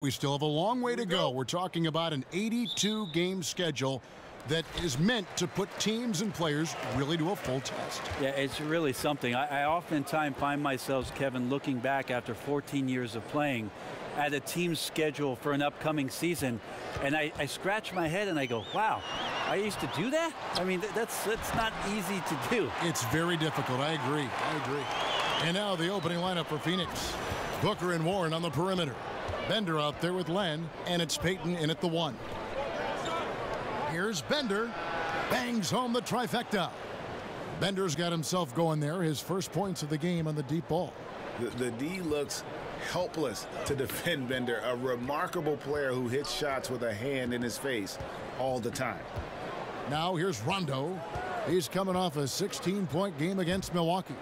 We still have a long way to go. We're talking about an 82-game schedule that is meant to put teams and players really to a full test. Yeah, it's really something. I oftentimes find myself, Kevin, looking back after 14 years of playing at a team's schedule for an upcoming season, and I scratch my head and I go, wow, I used to do that? I mean, that's not easy to do. It's very difficult. I agree. And now the opening lineup for Phoenix. Booker and Warren on the perimeter. Bender out there with Len, and it's Payton in at the 1. Here's Bender. Bangs home the trifecta. Bender's got himself going there. His first points of the game on the deep ball. The D looks helpless to defend Bender, a remarkable player who hits shots with a hand in his face all the time. Now here's Rondo. He's coming off a 16-point game against Milwaukee.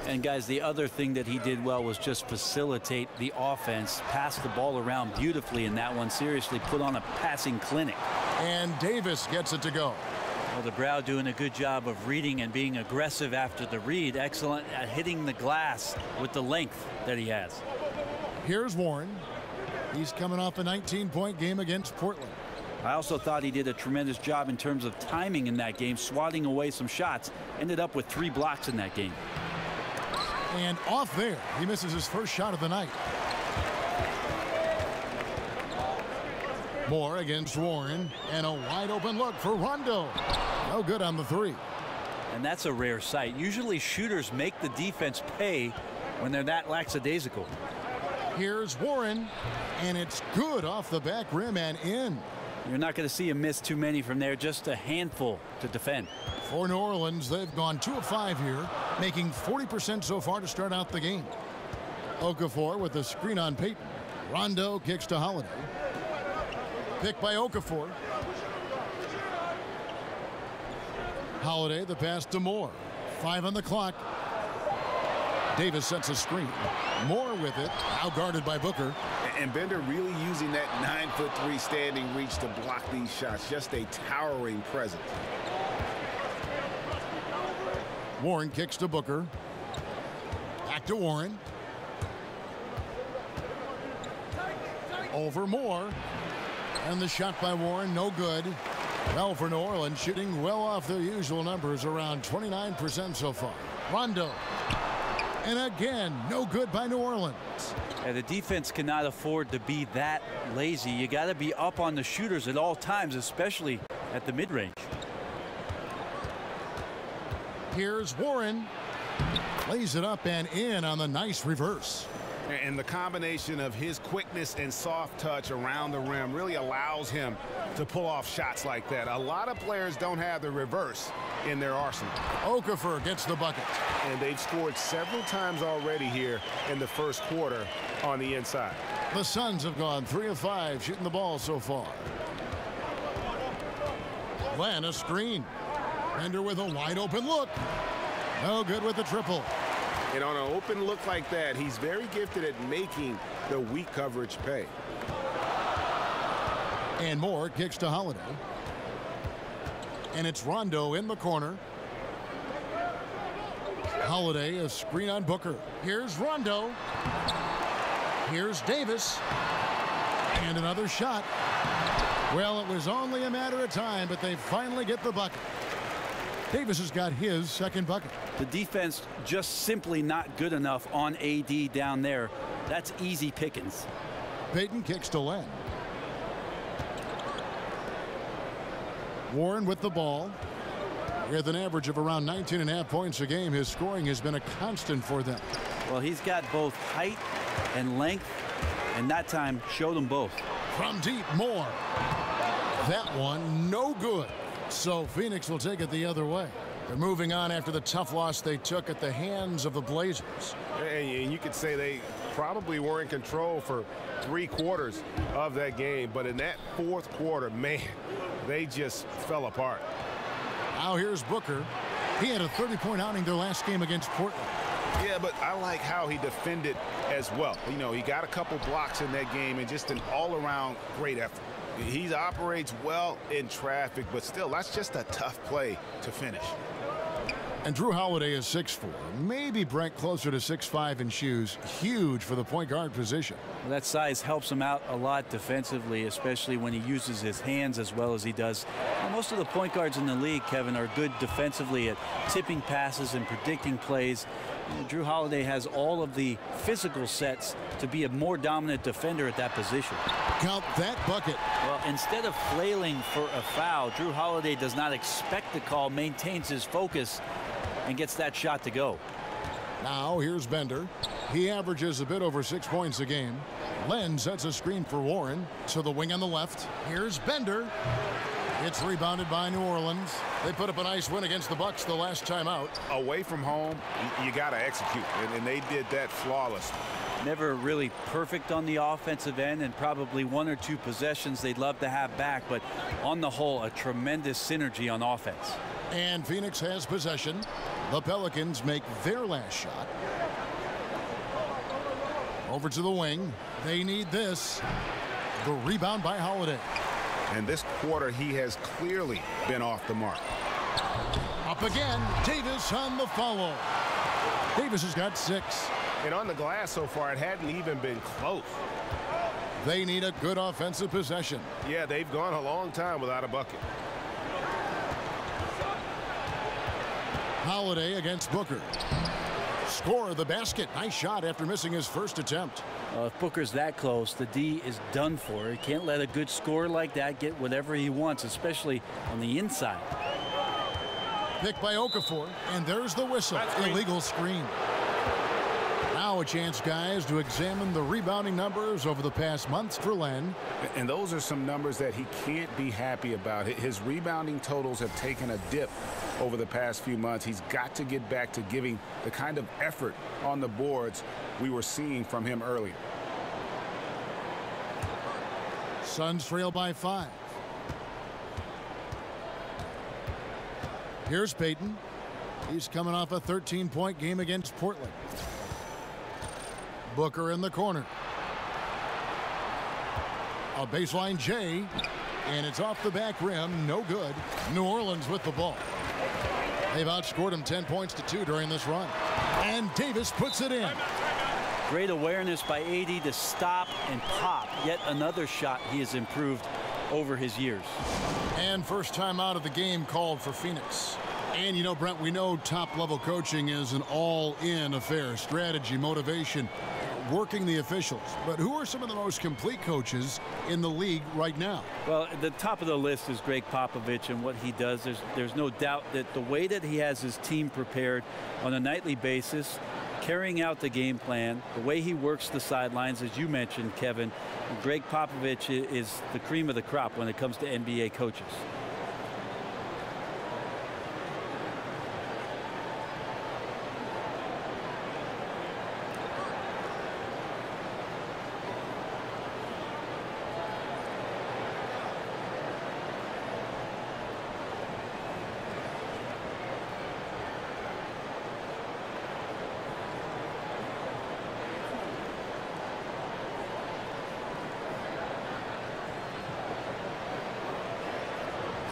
And guys, the other thing that he did well was just facilitate the offense, pass the ball around beautifully in that one. Seriously, put on a passing clinic. And Davis gets it to go. Well, the Brow doing a good job of reading and being aggressive after the read. Excellent at hitting the glass with the length that he has. Here's Warren. He's coming off a 19-point game against Portland. I also thought he did a tremendous job in terms of timing in that game, swatting away some shots. Ended up with 3 blocks in that game. And off there, he misses his first shot of the night. Moore against Warren, and a wide open look for Rondo. No good on the 3. And that's a rare sight. Usually shooters make the defense pay when they're that lackadaisical. Here's Warren, and it's good off the back rim and in. You're not going to see him miss too many from there, just a handful to defend. For New Orleans, they've gone 2 of 5 here, making 40% so far to start out the game. Okafor with a screen on Payton. Rondo kicks to Holiday. Pick by Okafor. Holiday, the pass to Moore. 5 on the clock. Davis sets a screen. Moore with it, now guarded by Booker. And Bender really using that 9'3" standing reach to block these shots. Just a towering presence. Warren kicks to Booker. Back to Warren. Over Moore. And the shot by Warren, no good. Well, for New Orleans, shooting well off their usual numbers, around 29% so far. Rondo. And again, no good by New Orleans. Yeah, the defense cannot afford to be that lazy. You got to be up on the shooters at all times, especially at the mid-range. Here's Warren. Lays it up and in on the nice reverse. And the combination of his quickness and soft touch around the rim really allows him to pull off shots like that. A lot of players don't have the reverse in their arsenal. Okafor gets the bucket. And they've scored several times already here in the first quarter on the inside. The Suns have gone 3 of 5 shooting the ball so far. Glenn, a screen. Bender with a wide open look. No good with the triple. And on an open look like that, he's very gifted at making the weak coverage pay. And Moore kicks to Holiday. And it's Rondo in the corner. Holiday, a screen on Booker. Here's Rondo. Here's Davis. And another shot. Well, it was only a matter of time, but they finally get the bucket. Davis has got his second bucket. The defense just simply not good enough on AD down there. That's easy pickings. Payton kicks to Len. Warren with the ball. With an average of around 19.5 points a game, his scoring has been a constant for them. Well, he's got both height and length, and that time showed them both. From deep, Moore. That one, no good. So Phoenix will take it the other way. They're moving on after the tough loss they took at the hands of the Blazers. And you could say they probably were in control for 3 quarters of that game, but in that 4th quarter, man, they just fell apart. Now here's Booker. He had a 30-point outing their last game against Portland. Yeah, but I like how he defended as well. You know, he got a couple blocks in that game and just an all-around great effort. He operates well in traffic, but still, that's just a tough play to finish. And Drew Holiday is 6'4", maybe Brent closer to 6'5" in shoes. Huge for the point guard position. Well, that size helps him out a lot defensively, especially when he uses his hands as well as he does. Well, most of the point guards in the league, Kevin, are good defensively at tipping passes and predicting plays. Drew Holiday has all of the physical sets to be a more dominant defender at that position. Count that bucket. Well, instead of flailing for a foul, Drew Holiday does not expect the call, maintains his focus, and gets that shot to go. Now here's Bender. He averages a bit over 6 points a game. Len sets a screen for Warren to the wing on the left. Here's Bender. It's rebounded by New Orleans. They put up a nice win against the Bucks the last time out. Away from home, you got to execute, and they did that flawlessly. Never really perfect on the offensive end, and probably one or two possessions they'd love to have back, but on the whole, a tremendous synergy on offense. And Phoenix has possession. The Pelicans make their last shot. Over to the wing. They need this. The rebound by Holiday. And this quarter, he has clearly been off the mark. Up again. Davis on the follow. Davis has got 6. And on the glass so far, it hadn't even been close. They need a good offensive possession. Yeah, they've gone a long time without a bucket. Holiday against Booker. Score the basket. Nice shot after missing his first attempt. If Booker's that close, the D is done for. He can't let a good scorer like that get whatever he wants, especially on the inside. Picked by Okafor, and there's the whistle. Illegal screen. Now a chance, guys, to examine the rebounding numbers over the past months for Len. And those are some numbers that he can't be happy about. His rebounding totals have taken a dip over the past few months. He's got to get back to giving the kind of effort on the boards we were seeing from him earlier. Suns trail by 5. Here's Payton. He's coming off a 13-point game against Portland. Booker in the corner. A baseline J, and it's off the back rim. No good. New Orleans with the ball. They've outscored him 10 points to 2 during this run. And Davis puts it in. Great awareness by AD to stop and pop. Yet another shot he has improved over his years. And first time out of the game called for Phoenix. And you know, Brent, we know top-level coaching is an all-in affair. Strategy, motivation, working the officials. But who are some of the most complete coaches in the league right now? Well, the top of the list is Greg Popovich and what he does. There's no doubt that the way that he has his team prepared on a nightly basis, carrying out the game plan, the way he works the sidelines, as you mentioned, Kevin, Greg Popovich is the cream of the crop when it comes to NBA coaches.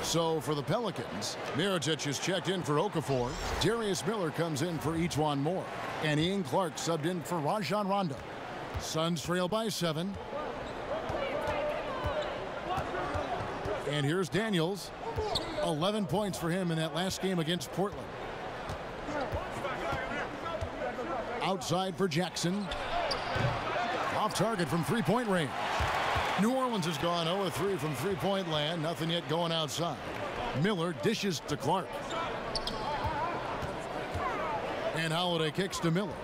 So for the Pelicans, Mirotic is checked in for Okafor. Darius Miller comes in for Ejuan Moore. And Ian Clark subbed in for Rajon Rondo. Suns trail by 7. And here's Daniels. 11 points for him in that last game against Portland. Outside for Jackson. Off target from three-point range. New Orleans has gone 0-3 from three-point land. Nothing yet going outside. Miller dishes to Clark. And Holiday kicks to Miller.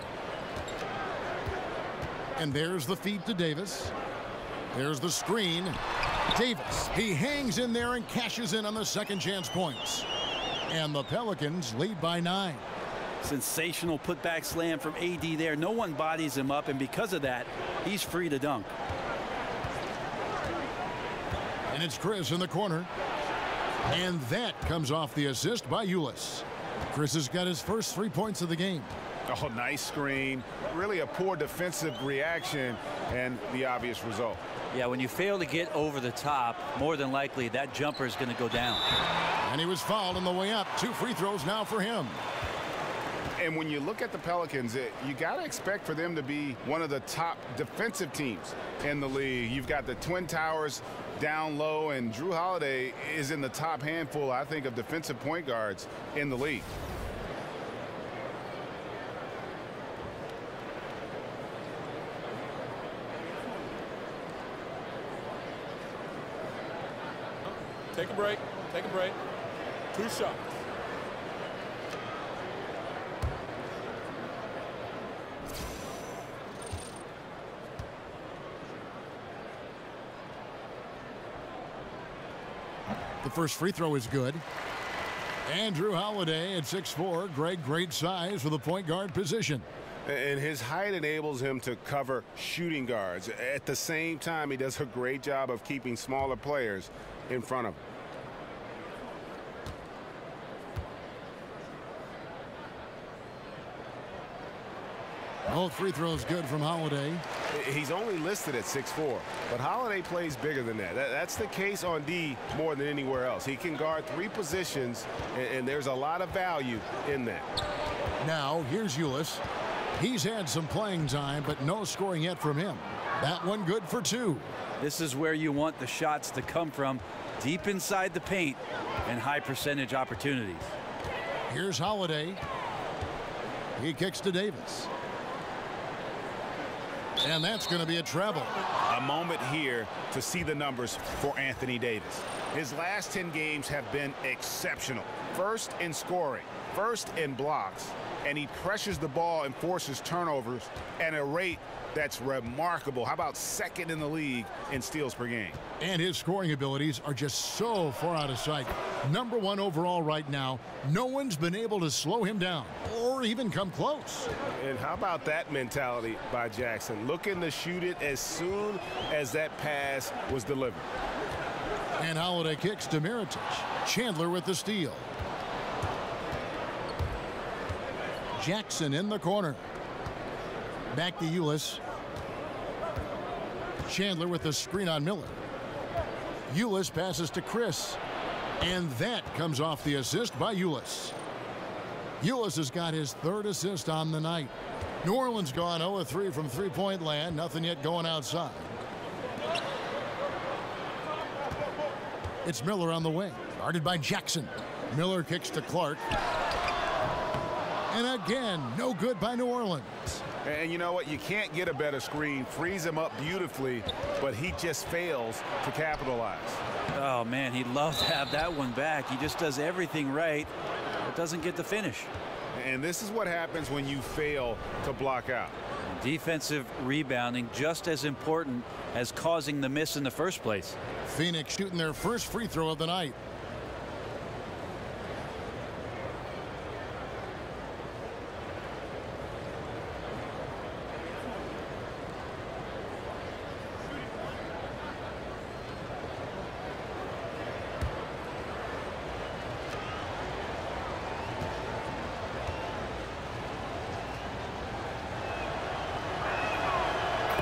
And there's the feed to Davis. There's the screen. Davis, he hangs in there and cashes in on the second chance points. And the Pelicans lead by 9. Sensational putback slam from AD there. No one bodies him up, and because of that, he's free to dunk. And it's Chris in the corner. And that comes off the assist by Ulis. Chris has got his first 3 points of the game. Oh, nice screen. Really a poor defensive reaction and the obvious result. Yeah, when you fail to get over the top, more than likely that jumper is going to go down. And he was fouled on the way up. 2 free throws now for him. And when you look at the Pelicans, you got to expect for them to be one of the top defensive teams in the league. You've got the Twin Towers down low, and Drew Holiday is in the top handful, I think, of defensive point guards in the league. Take a break. Take a break. 2 shots. The first free throw is good. Andrew Holiday at 6'4", great size for the point guard position. And his height enables him to cover shooting guards. At the same time, he does a great job of keeping smaller players in front of him. Both free throws good from Holiday. He's only listed at 6'4", but Holiday plays bigger than that. That's the case on D more than anywhere else. He can guard 3 positions, and there's a lot of value in that. Now, here's Ulis. He's had some playing time, but no scoring yet from him. That one good for 2. This is where you want the shots to come from, deep inside the paint and high percentage opportunities. Here's Holiday. He kicks to Davis. And that's going to be a treble. A moment here to see the numbers for Anthony Davis. His last 10 games have been exceptional. First in scoring, first in blocks, and he pressures the ball and forces turnovers at a rate that's remarkable. How about second in the league in steals per game? And his scoring abilities are just so far out of sight. Number 1 overall right now. No one's been able to slow him down or even come close. And how about that mentality by Jackson? Looking to shoot it as soon as that pass was delivered. And Holiday kicks to Mirotic. Chandler with the steal. Jackson in the corner. Back to Ulis. Chandler with the screen on Miller. Ulis passes to Chris. And that comes off the assist by Ulis. Ulis has got his 3rd assist on the night. New Orleans gone 0-3 from three-point land. Nothing yet going outside. It's Miller on the wing. Guarded by Jackson. Miller kicks to Clark. And again, no good by New Orleans. And you know what? You can't get a better screen. Frees him up beautifully, but he just fails to capitalize. Oh, man, he'd love to have that one back. He just does everything right, but doesn't get the finish. And this is what happens when you fail to block out. Defensive rebounding just as important as causing the miss in the first place. Phoenix shooting their first free throw of the night.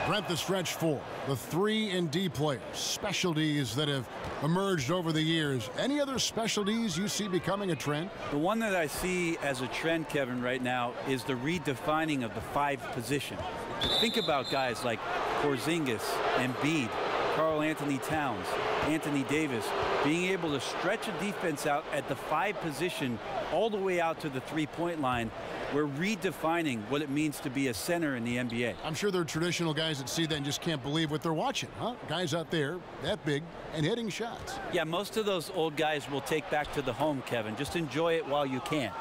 Brent, the stretch 4, the 3 and D players, specialties that have emerged over the years. Any other specialties you see becoming a trend? The one that I see as a trend, Kevin, right now is the redefining of the 5 position. Think about guys like Porzingis, Embiid, Karl Anthony Towns, Anthony Davis, being able to stretch a defense out at the 5 position all the way out to the 3-point line. We're redefining what it means to be a center in the NBA. I'm sure there are traditional guys that see that and just can't believe what they're watching, huh? Guys out there that big and hitting shots. Yeah, most of those old guys will take back to the home, Kevin. Just enjoy it while you can.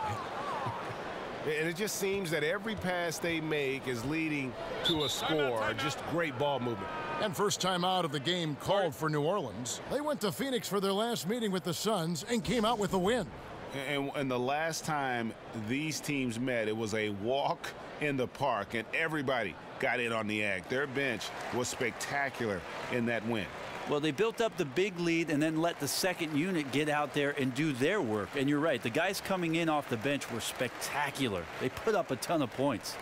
And it just seems that every pass they make is leading to a score. Just great ball movement. And first time out of the game called for New Orleans. They went to Phoenix for their last meeting with the Suns and came out with a win. And the last time these teams met, it was a walk in the park, and everybody got in on the act. Their bench was spectacular in that win. Well, they built up the big lead and then let the second unit get out there and do their work. And you're right, the guys coming in off the bench were spectacular. They put up a ton of points.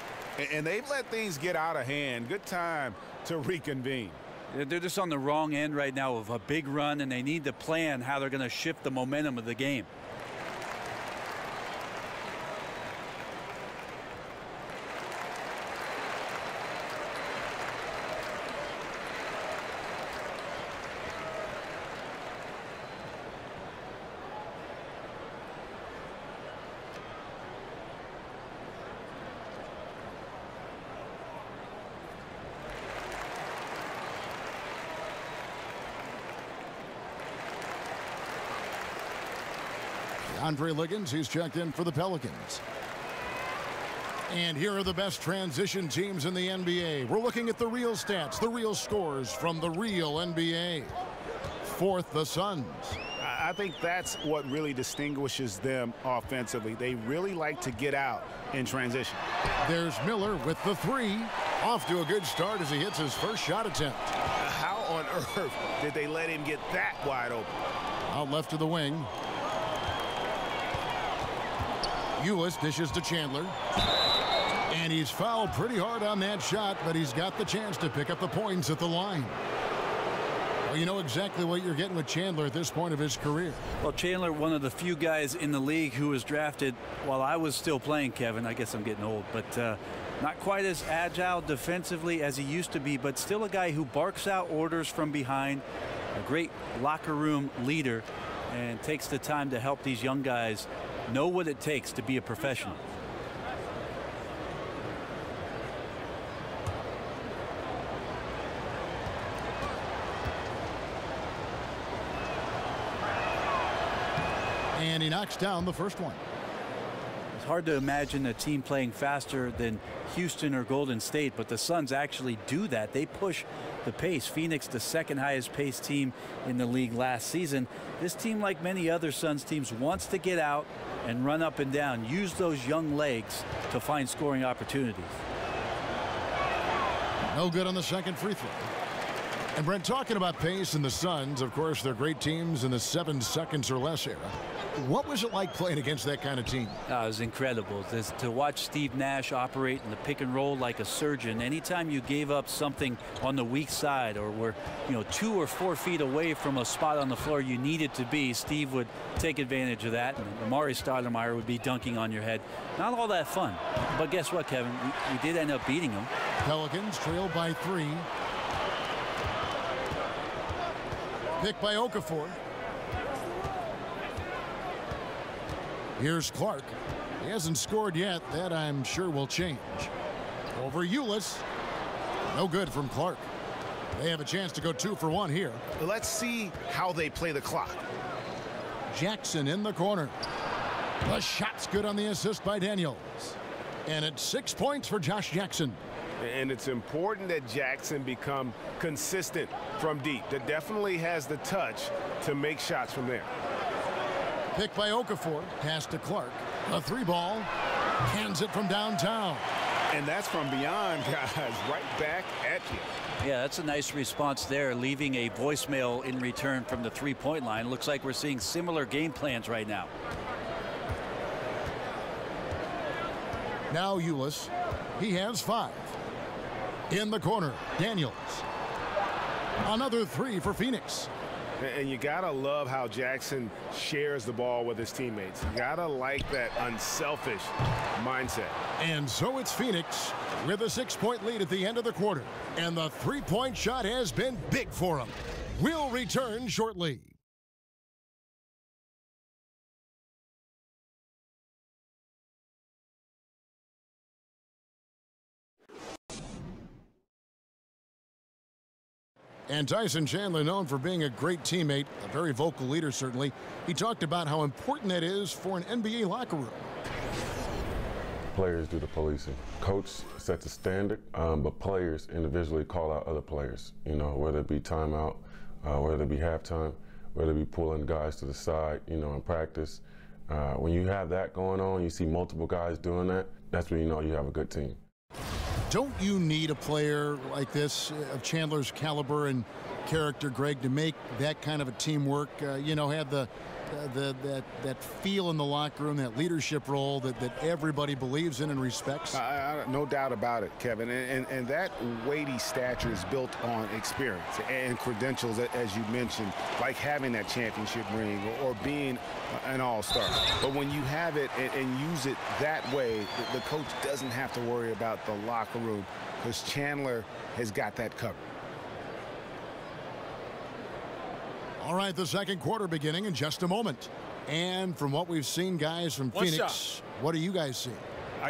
And they've let things get out of hand. Good time to reconvene. They're just on the wrong end right now of a big run, and they need to plan how they're going to shift the momentum of the game. Andre Liggins, he's checked in for the Pelicans. And here are the best transition teams in the NBA. We're looking at the real stats, the real scores from the real NBA. Fourth, the Suns. I think that's what really distinguishes them offensively. They really like to get out in transition. There's Miller with the three. Off to a good start as he hits his first shot attempt. How on earth did they let him get that wide open? Out left to the wing. Ulis dishes to Chandler. And he's fouled pretty hard on that shot, but he's got the chance to pick up the points at the line. Well, you know exactly what you're getting with Chandler at this point of his career. Well, Chandler, one of the few guys in the league who was drafted while I was still playing, Kevin. I guess I'm getting old, but not quite as agile defensively as he used to be, but still a guy who barks out orders from behind, a great locker room leader, and takes the time to help these young guys know what it takes to be a professional. And he knocks down the first one. It's hard to imagine a team playing faster than Houston or Golden State, but the Suns actually do that. They push the pace. Phoenix, the second highest paced team in the league last season. This team, like many other Suns teams, wants to get out and run up and down, use those young legs to find scoring opportunities. No good on the second free throw. And Brent, talking about pace and the Suns, of course, they're great teams in the 7 seconds or less era. What was it like playing against that kind of team? It was incredible to watch Steve Nash operate in the pick and roll like a surgeon. Anytime you gave up something on the weak side or were 2 or 4 feet away from a spot on the floor you needed to be, Steve would take advantage of that, and Amari Stoudemire would be dunking on your head. Not all that fun, but guess what, Kevin? We did end up beating them. Pelicans trail by 3. Pick by Okafor. Here's Clark. He hasn't scored yet. That, I'm sure, will change. Over Ulis. No good from Clark. They have a chance to go 2 for 1 here. Let's see how they play the clock. Jackson in the corner. The shot's good on the assist by Daniels. And it's 6 points for Josh Jackson. And it's important that Jackson become consistent from deep. That definitely has the touch to make shots from there. Pick by Okafor. Pass to Clark. A 3-ball. Hands it from downtown. And that's from beyond, guys. Right back at you. Yeah, that's a nice response there, leaving a voicemail in return from the three-point line. Looks like we're seeing similar game plans right now. Now Ulis. He has 5. In the corner, Daniels. Another 3 for Phoenix. And you gotta love how Jackson shares the ball with his teammates. You gotta like that unselfish mindset. And so it's Phoenix with a 6-point lead at the end of the quarter. And the 3-point shot has been big for them. We'll return shortly. And Tyson Chandler, known for being a great teammate, a very vocal leader certainly. He talked about how important that is for an NBA locker room. Players do the policing. Coach sets a standard, but players individually call out other players. Whether it be timeout, whether it be halftime, whether it be pulling guys to the side, in practice. When you have that going on, you see multiple guys doing that, that's when you know you have a good team. Don't you need a player like this of Chandler's caliber and character, Greg, to make that kind of a teamwork? Have that feel in the locker room, that leadership role that everybody believes in and respects? No doubt about it, Kevin. And that weighty stature is built on experience and credentials, as you mentioned, like having that championship ring or being an all-star. But when you have it and use it that way, the coach doesn't have to worry about the locker room because Chandler has got that covered. All right, the second quarter beginning in just a moment. And from what we've seen, guys, from Phoenix, what do you guys see?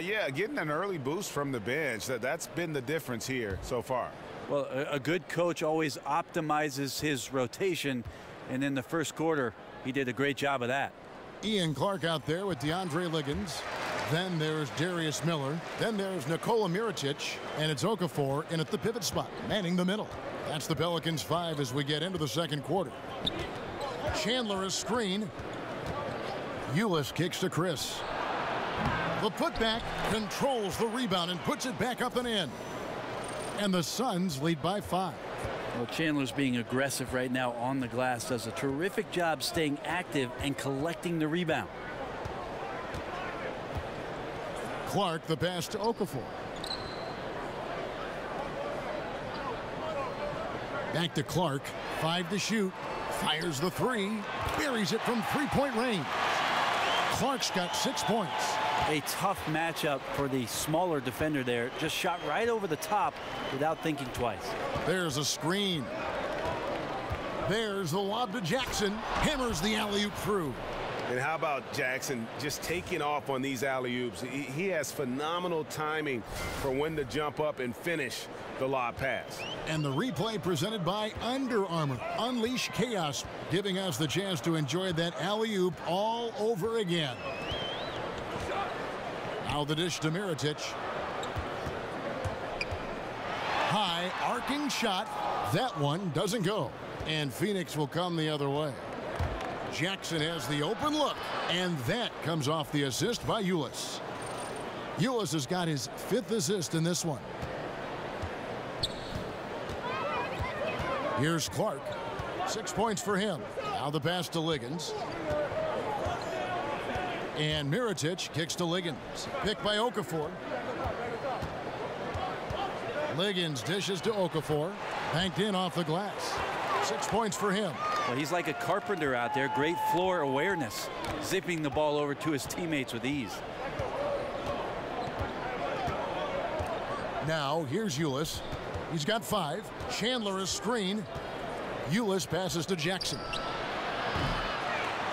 Yeah, getting an early boost from the bench. That's been the difference here so far. Well, a good coach always optimizes his rotation, and in the first quarter, he did a great job of that. Ian Clark out there with DeAndre Liggins. Then there's Darius Miller. Then there's Nikola Mirotic. And it's Okafor in at the pivot spot, manning the middle. That's the Pelicans 5 as we get into the second quarter. Chandler a screen. Ulis kicks to Chris. The putback controls the rebound and puts it back up and in. And the Suns lead by 5. Well, Chandler's being aggressive right now on the glass. Does a terrific job staying active and collecting the rebound. Clark the pass to Okafor. Back to Clark. 5 to shoot. Fires the 3. Buries it from three-point range. Clark's got 6 points. A tough matchup for the smaller defender there. Just shot right over the top without thinking twice. There's a screen. There's the lob to Jackson. Hammers the alley-oop through. And how about Jackson just taking off on these alley-oops? He has phenomenal timing for when to jump up and finish the lob pass. And the replay presented by Under Armour. Unleash chaos, giving us the chance to enjoy that alley-oop all over again. Now the dish to Mirotic. High arcing shot. That one doesn't go. And Phoenix will come the other way. Jackson has the open look. And that comes off the assist by Ulis. Ulis has got his 5th assist in this one. Here's Clark. 6 points for him. Now the pass to Liggins. And Mirotic kicks to Liggins. Picked by Okafor. Liggins dishes to Okafor. Banked in off the glass. 6 points for him. Well, he's like a carpenter out there. Great floor awareness. Zipping the ball over to his teammates with ease. Now here's Ulis. He's got 5. Chandler is screen. Ulis passes to Jackson.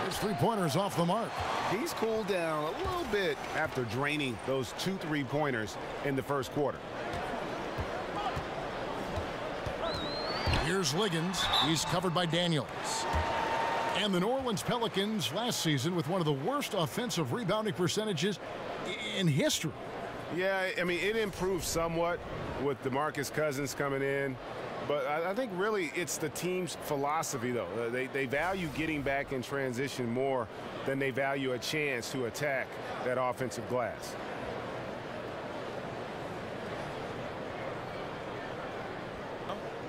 His three-pointers off the mark. He's cooled down a little bit after draining those 2 3-pointers in the first quarter. Here's Liggins. He's covered by Daniels. And the New Orleans Pelicans last season with one of the worst offensive rebounding percentages in history. Yeah, I mean, it improved somewhat with DeMarcus Cousins coming in. But I think really it's the team's philosophy, though. They value getting back in transition more than they value a chance to attack that offensive glass.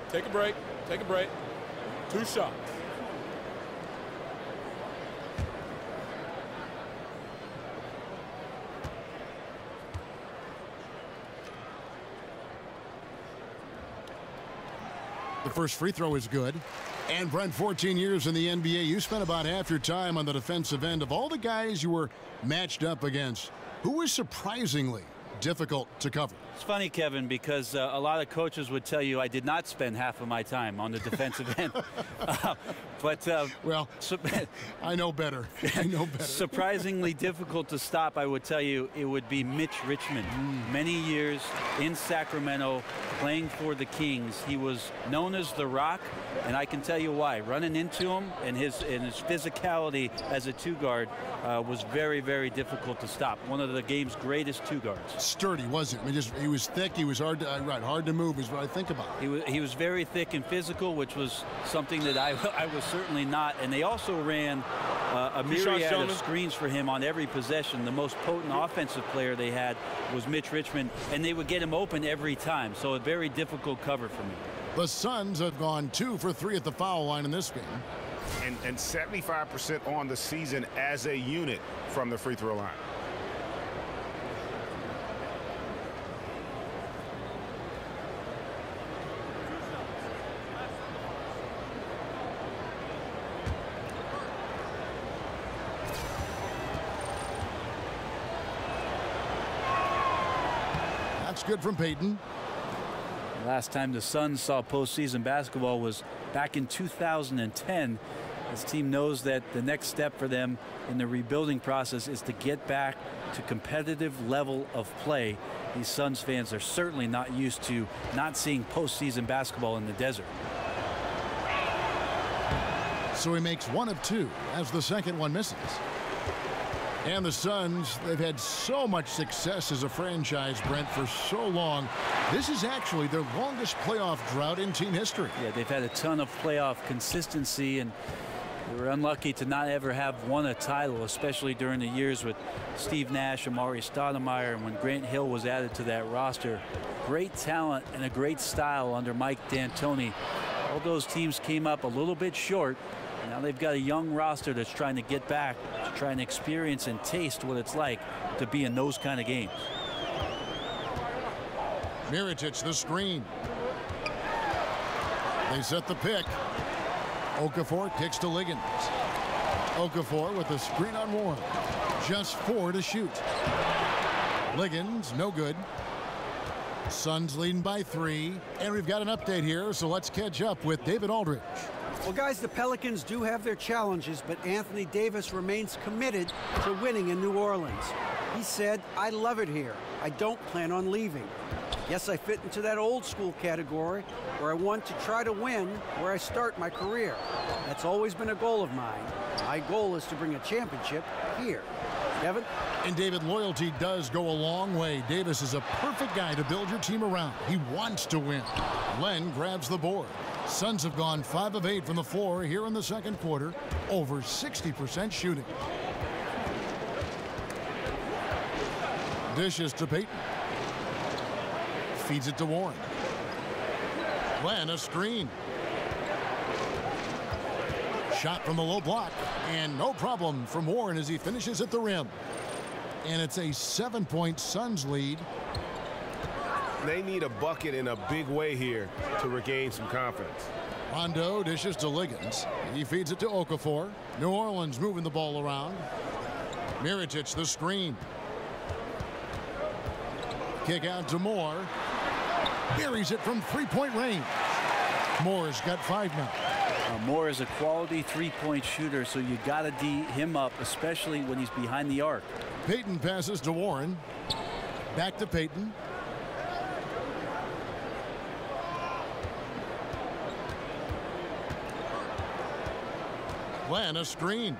Take a break. Take a break. 2 shots. The first free throw is good. And Brent, 14 years in the NBA, you spent about half your time on the defensive end. Of all the guys you were matched up against, who was surprisingly difficult to cover? It's funny, Kevin, because a lot of coaches would tell you I did not spend half of my time on the defensive end. Well, I know better. I know better. Surprisingly difficult to stop, I would tell you, it would be Mitch Richmond. Many years in Sacramento playing for the Kings. He was known as the Rock, and I can tell you why. Running into him and his physicality as a 2-guard was very, very difficult to stop. One of the game's greatest 2-guards. Sturdy, wasn't he? He was thick. He was hard to move is what I think about. He was very thick and physical, which was something that I was certainly not. And they also ran a myriad of screens for him on every possession. The most potent offensive player they had was Mitch Richmond, and they would get him open every time. So a very difficult cover for me. The Suns have gone 2 for 3 at the foul line in this game. And 75% on the season as a unit from the free throw line. That's good from Payton. Last time the Suns saw postseason basketball was back in 2010. This team knows that the next step for them in the rebuilding process is to get back to competitive level of play. These Suns fans are certainly not used to not seeing postseason basketball in the desert. So he makes 1 of 2 as the second one misses. And the Suns, they've had so much success as a franchise, Brent, for so long. This is actually their longest playoff drought in team history. Yeah, they've had a ton of playoff consistency, and they were unlucky to not ever have won a title, especially during the years with Steve Nash, Amari Stoudemire, and when Grant Hill was added to that roster. Great talent and a great style under Mike D'Antoni. All those teams came up a little bit short. Now they've got a young roster that's trying to get back, to try and experience and taste what it's like to be in those kind of games. Mirotic, the screen. They set the pick. Okafor kicks to Liggins. Okafor with the screen on Warren. Just 4 to shoot. Liggins, no good. Suns leading by 3. And we've got an update here, so let's catch up with David Aldridge. Well, guys, the Pelicans do have their challenges, but Anthony Davis remains committed to winning in New Orleans. He said, "I love it here. I don't plan on leaving. Yes, I fit into that old school category where I want to try to win where I start my career. That's always been a goal of mine. My goal is to bring a championship here." Kevin? And David, loyalty does go a long way. Davis is a perfect guy to build your team around. He wants to win. Len grabs the board. Suns have gone 5 of 8 from the floor here in the second quarter, over 60% shooting. Dishes to Payton. Feeds it to Warren. Len, a screen. Shot from the low block, and no problem from Warren as he finishes at the rim. And it's a 7-point Suns lead. They need a bucket in a big way here to regain some confidence. Rondo dishes to Liggins. He feeds it to Okafor. New Orleans moving the ball around. Mirotic, the screen. Kick out to Moore. Buries it from 3-point range. Moore's got 5 now. Moore is a quality 3-point shooter, so you got to D him up, especially when he's behind the arc. Payton passes to Warren. Back to Payton. Len, a screen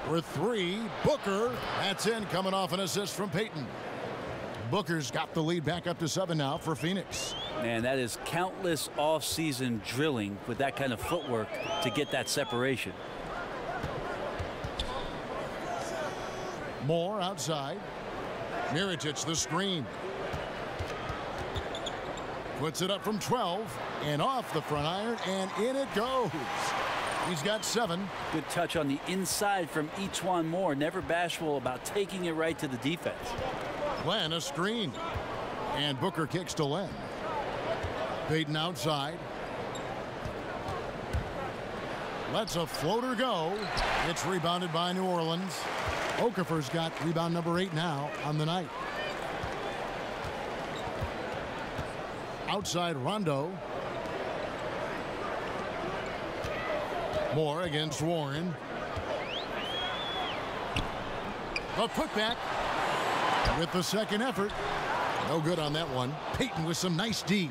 for 3. Booker, that's in, coming off an assist from Payton. Booker's got the lead back up to 7 now for Phoenix. Man, that is countless off-season drilling with that kind of footwork to get that separation. Moore outside. Mirotic, the screen. Puts it up from 12 and off the front iron, and in it goes. He's got 7. Good touch on the inside from E'Twaun Moore. Never bashful about taking it right to the defense. Len, a screen. And Booker kicks to Len. Payton outside. Lets a floater go. It's rebounded by New Orleans. Okafor's got rebound number 8 now on the night. Outside Rondo. Moore against Warren. A putback with the second effort. No good on that one. Payton with some nice D.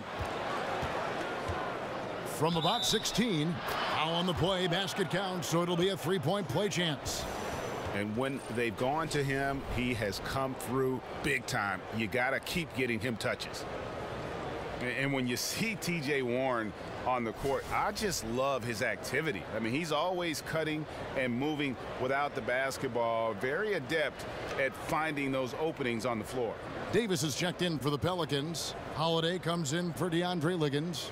From about 16. Foul on the play. Basket counts, so it'll be a 3-point play chance. And when they've gone to him, he has come through big time. You got to keep getting him touches. And when you see TJ Warren on the court, I just love his activity. I mean, he's always cutting and moving without the basketball. Very adept at finding those openings on the floor. Davis is checked in for the Pelicans. Holiday comes in for DeAndre Liggins.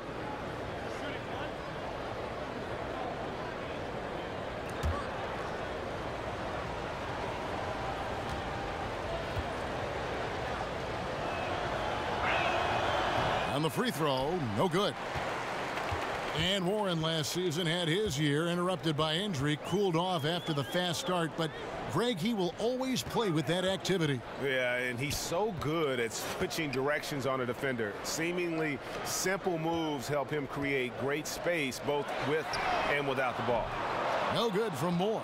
On the free throw, no good. And Warren last season had his year interrupted by injury, cooled off after the fast start, but Greg, he will always play with that activity. Yeah, and he's so good at switching directions on a defender. Seemingly simple moves help him create great space both with and without the ball. No good from Moore.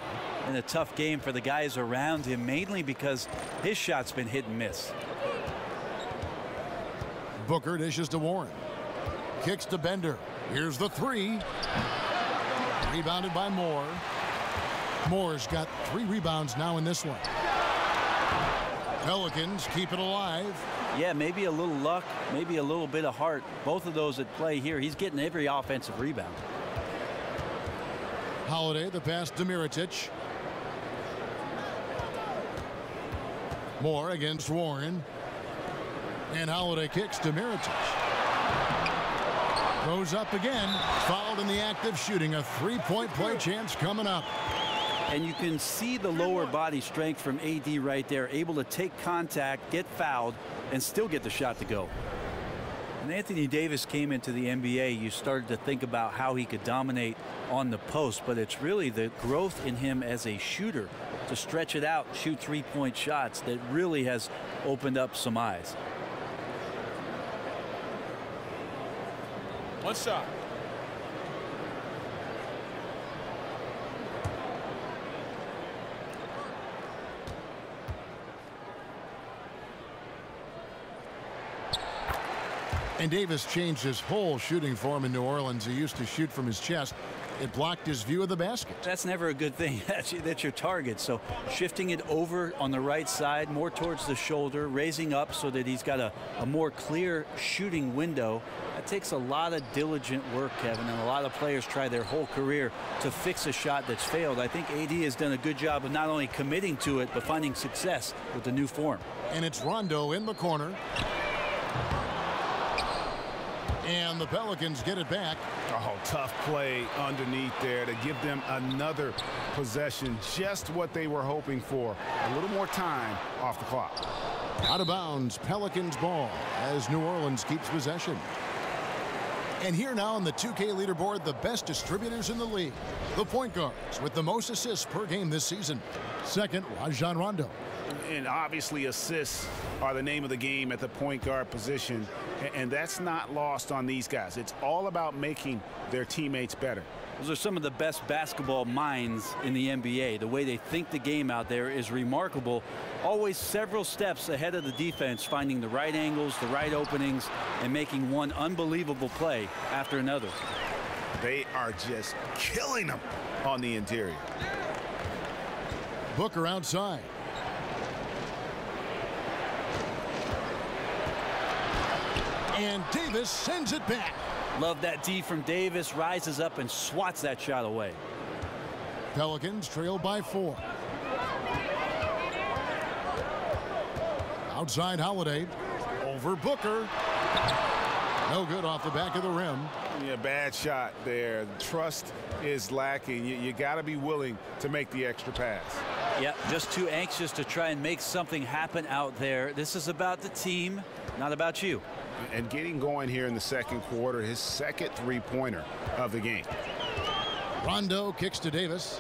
And a tough game for the guys around him, mainly because his shot's been hit and miss. Booker dishes to Warren. Kicks to Bender. Here's the 3. Rebounded by Moore. Moore's got 3 rebounds now in this one. Pelicans keep it alive. Yeah, maybe a little luck, maybe a little bit of heart. Both of those at play here. He's getting every offensive rebound. Holiday, the pass to Mirotic. Moore against Warren. And Holiday kicks to Mirotic. Goes up again. Fouled in the act of shooting. A three-point play chance coming up. And you can see the lower body strength from AD right there, able to take contact, get fouled, and still get the shot to go. When Anthony Davis came into the NBA, you started to think about how he could dominate on the post, but it's really the growth in him as a shooter to stretch it out, shoot three-point shots that really has opened up some eyes. One shot. And Davis changed his whole shooting form in New Orleans. He used to shoot from his chest. It blocked his view of the basket. That's never a good thing. That's your target. So shifting it over on the right side, more towards the shoulder, raising up so that he's got a more clear shooting window. That takes a lot of diligent work, Kevin, and a lot of players try their whole career to fix a shot that's failed. I think AD has done a good job of not only committing to it, but finding success with the new form. And it's Rondo in the corner. And the Pelicans get it back. Oh, tough play underneath there to give them another possession. Just what they were hoping for. A little more time off the clock. Out of bounds, Pelicans ball as New Orleans keeps possession. And here now on the 2K leaderboard, the best distributors in the league. The point guards with the most assists per game this season. Second, Rajon Rondo. And obviously assists are the name of the game at the point guard position. And that's not lost on these guys. It's all about making their teammates better. Those are some of the best basketball minds in the NBA. The way they think the game out there is remarkable. Always several steps ahead of the defense, finding the right angles, the right openings, and making one unbelievable play after another. They are just killing them on the interior. Booker outside. And Davis sends it back. Love that D from Davis. Rises up and swats that shot away. Pelicans trail by 4. Outside Holiday. Over Booker. No good off the back of the rim. Yeah, bad shot there. Trust is lacking. You got to be willing to make the extra pass. Yeah, just too anxious to try and make something happen out there. This is about the team, not about you. And getting going here in the second quarter, his second three-pointer of the game. Rondo kicks to Davis.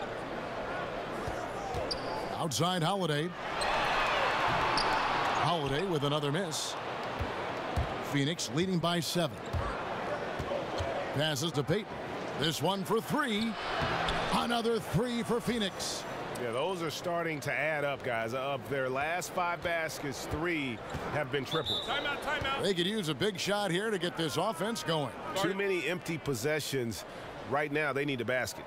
Outside Holiday. Holiday with another miss. Phoenix leading by 7. Passes to Payton. This one for 3. Another 3 for Phoenix. Yeah, those are starting to add up, guys. Of their last 5 baskets, 3 have been triples. Timeout, timeout. They could use a big shot here to get this offense going. Too many empty possessions. Right now, they need a basket.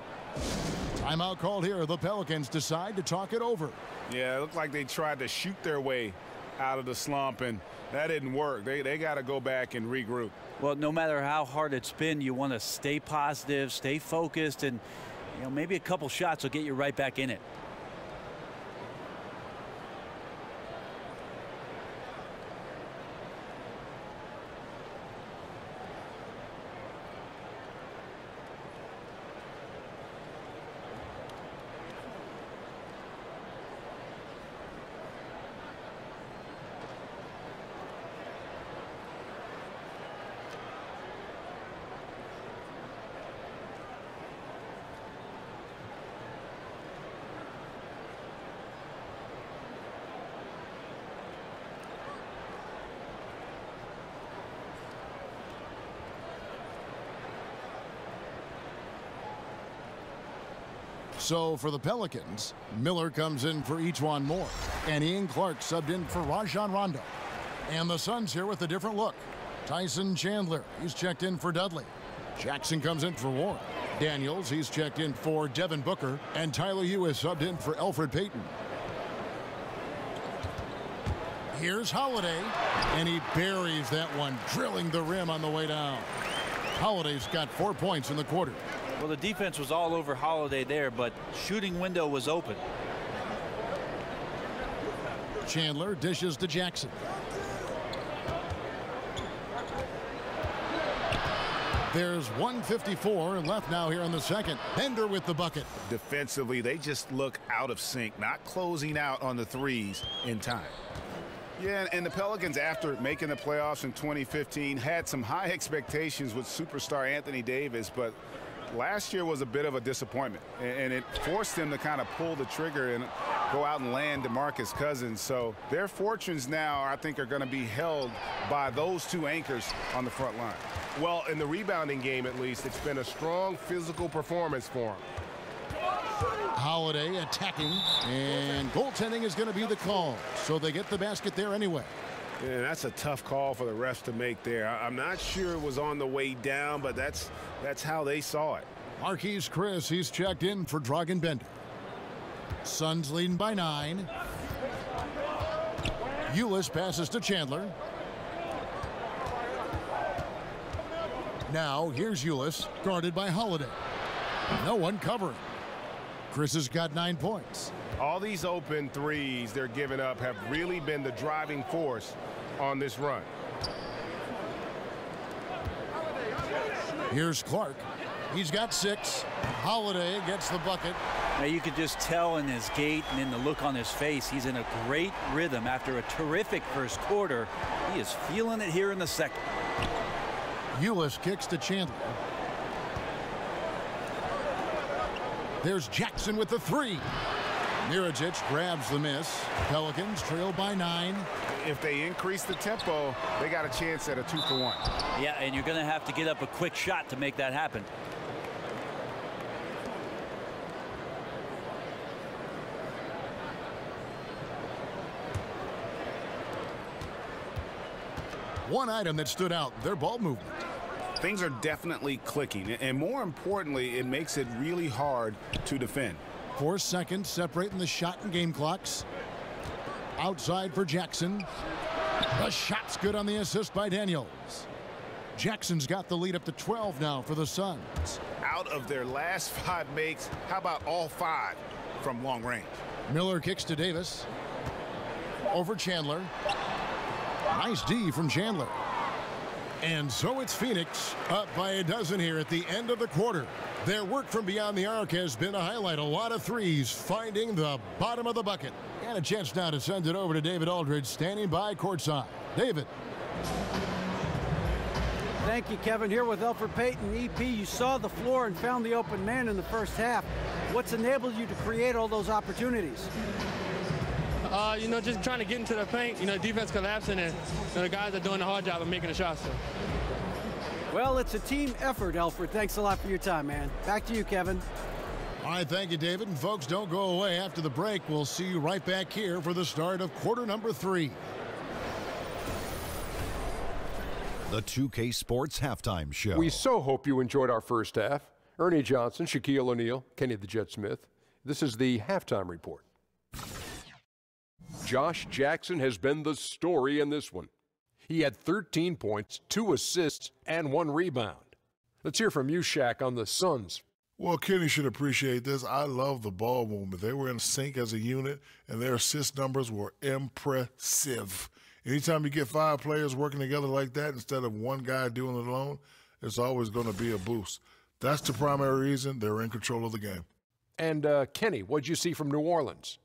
Timeout called here. The Pelicans decide to talk it over. Yeah, it looked like they tried to shoot their way out of the slump, and that didn't work. They got to go back and regroup. Well, no matter how hard it's been, you want to stay positive, stay focused, and maybe a couple shots will get you right back in it. So for the Pelicans, Miller comes in for Ejuan Moore. And Ian Clark subbed in for Rajon Rondo. And the Suns here with a different look. Tyson Chandler, he's checked in for Dudley. Jackson comes in for Warren. Daniels, he's checked in for Devin Booker. And Tyler Hughes subbed in for Elfrid Payton. Here's Holiday, and he buries that one, drilling the rim on the way down. Holiday's got 4 points in the quarter. Well, the defense was all over Holiday there, but shooting window was open. Chandler dishes to Jackson. There's 1:54 left now here in the second. Bender with the bucket. Defensively, they just look out of sync, not closing out on the threes in time. Yeah, and the Pelicans, after making the playoffs in 2015, had some high expectations with superstar Anthony Davis, but last year was a bit of a disappointment, and it forced them to kind of pull the trigger and go out and land DeMarcus Cousins. So their fortunes now, I think, are going to be held by those two anchors on the front line. Well, in the rebounding game, at least, it's been a strong physical performance for him. Holiday attacking, and goaltending is going to be the call. So they get the basket there anyway. Yeah, that's a tough call for the refs to make there. I'm not sure it was on the way down, but that's how they saw it. Marquise Chris, he's checked in for Dragan Bender. Suns leading by 9. Ulis passes to Chandler. Now here's Ulis, guarded by Holiday. No one covering. Chris has got 9 points. All these open threes they're giving up have really been the driving force on this run. Here's Clark. He's got 6. Holiday gets the bucket. Now you could just tell in his gait and in the look on his face, he's in a great rhythm after a terrific first quarter. He is feeling it here in the second. Ulis kicks to Chandler. There's Jackson with the 3. Mirijic grabs the miss. Pelicans trail by 9. If they increase the tempo, they got a chance at a 2-for-1. Yeah, and you're going to have to get up a quick shot to make that happen. One item that stood out, their ball movement. Things are definitely clicking, and more importantly, it makes it really hard to defend. 4 seconds separating the shot and game clocks. Outside for Jackson. The shot's good on the assist by Daniels. Jackson's got the lead up to 12 now for the Suns. Out of their last 5 makes, how about all 5 from long range? Miller kicks to Davis. Over Chandler. Nice D from Chandler. And so it's Phoenix up by a dozen here at the end of the quarter. Their work from beyond the arc has been a highlight. A lot of threes finding the bottom of the bucket. And a chance now to send it over to David Aldridge standing by courtside. David. Thank you, Kevin. Here with Elfrid Payton. EP, you saw the floor and found the open man in the first half. What's enabled you to create all those opportunities? Just trying to get into the paint, defense collapsing, and the guys are doing the hard job of making the shots. So. Well, it's a team effort, Elfrid. Thanks a lot for your time, man. Back to you, Kevin. All right, thank you, David. And folks, don't go away. After the break, we'll see you right back here for the start of quarter number 3. The 2K Sports Halftime Show. We so hope you enjoyed our first half. Ernie Johnson, Shaquille O'Neal, Kenny the Jet Smith. This is the halftime report. Josh Jackson has been the story in this one. He had 13 points, 2 assists, and 1 rebound. Let's hear from you, Shaq, on the Suns. Well, Kenny should appreciate this. I love the ball movement. They were in sync as a unit, and their assist numbers were impressive. Anytime you get 5 players working together like that instead of one guy doing it alone, it's always going to be a boost. That's the primary reason they're in control of the game. And Kenny, what'd you see from New Orleans?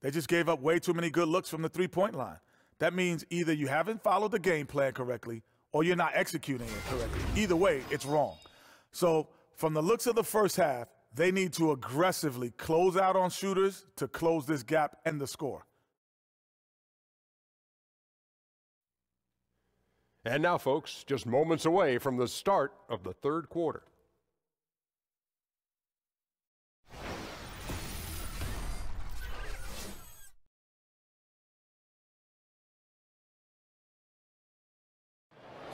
They just gave up way too many good looks from the three-point line. That means either you haven't followed the game plan correctly or you're not executing it correctly. Either way, it's wrong. So from the looks of the first half, they need to aggressively close out on shooters to close this gap and the score. And now, folks, just moments away from the start of the third quarter.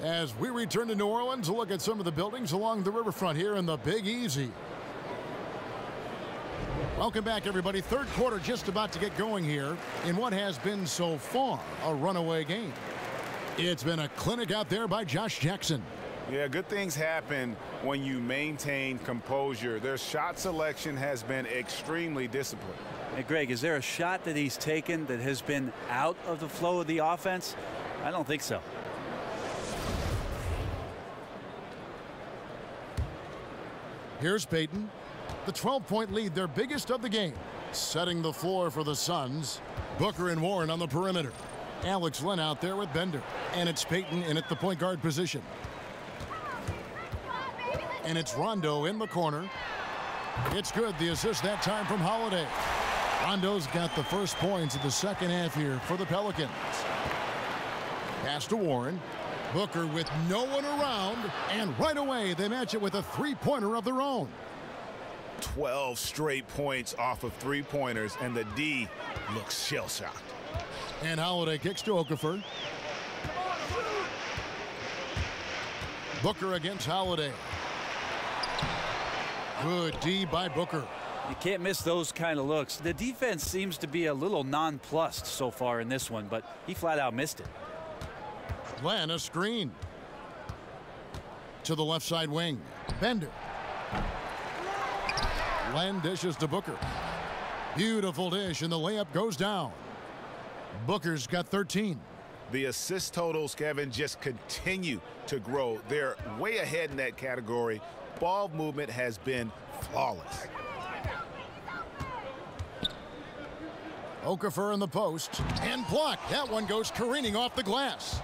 As we return to New Orleans, a look at some of the buildings along the riverfront here in the Big Easy. Welcome back, everybody. Third quarter just about to get going here in what has been so far a runaway game. It's been a clinic out there by Josh Jackson. Yeah, good things happen when you maintain composure. Their shot selection has been extremely disciplined. Hey, Greg, is there a shot that he's taken that has been out of the flow of the offense? I don't think so. Here's Payton. The 12-point lead, their biggest of the game. Setting the floor for the Suns. Booker and Warren on the perimeter. Alex Len out there with Bender. And it's Payton in at the point guard position. And it's Rondo in the corner. It's good. The assist that time from Holiday. Rondo's got the first points of the second half here for the Pelicans. Pass to Warren. Booker with no one around. And right away, they match it with a three-pointer of their own. 12 straight points off of three-pointers, and the D looks shell-shocked. And Holiday kicks to Okafor. Booker against Holiday. Good D by Booker. You can't miss those kind of looks. The defense seems to be a little nonplussed so far in this one, but he flat out missed it. Len, a screen. To the left side wing. Bender. Len dishes to Booker. Beautiful dish, and the layup goes down. Booker's got 13. The assist totals, Kevin, just continue to grow. They're way ahead in that category. Ball movement has been flawless. Okafor in the post. And blocked. That one goes careening off the glass.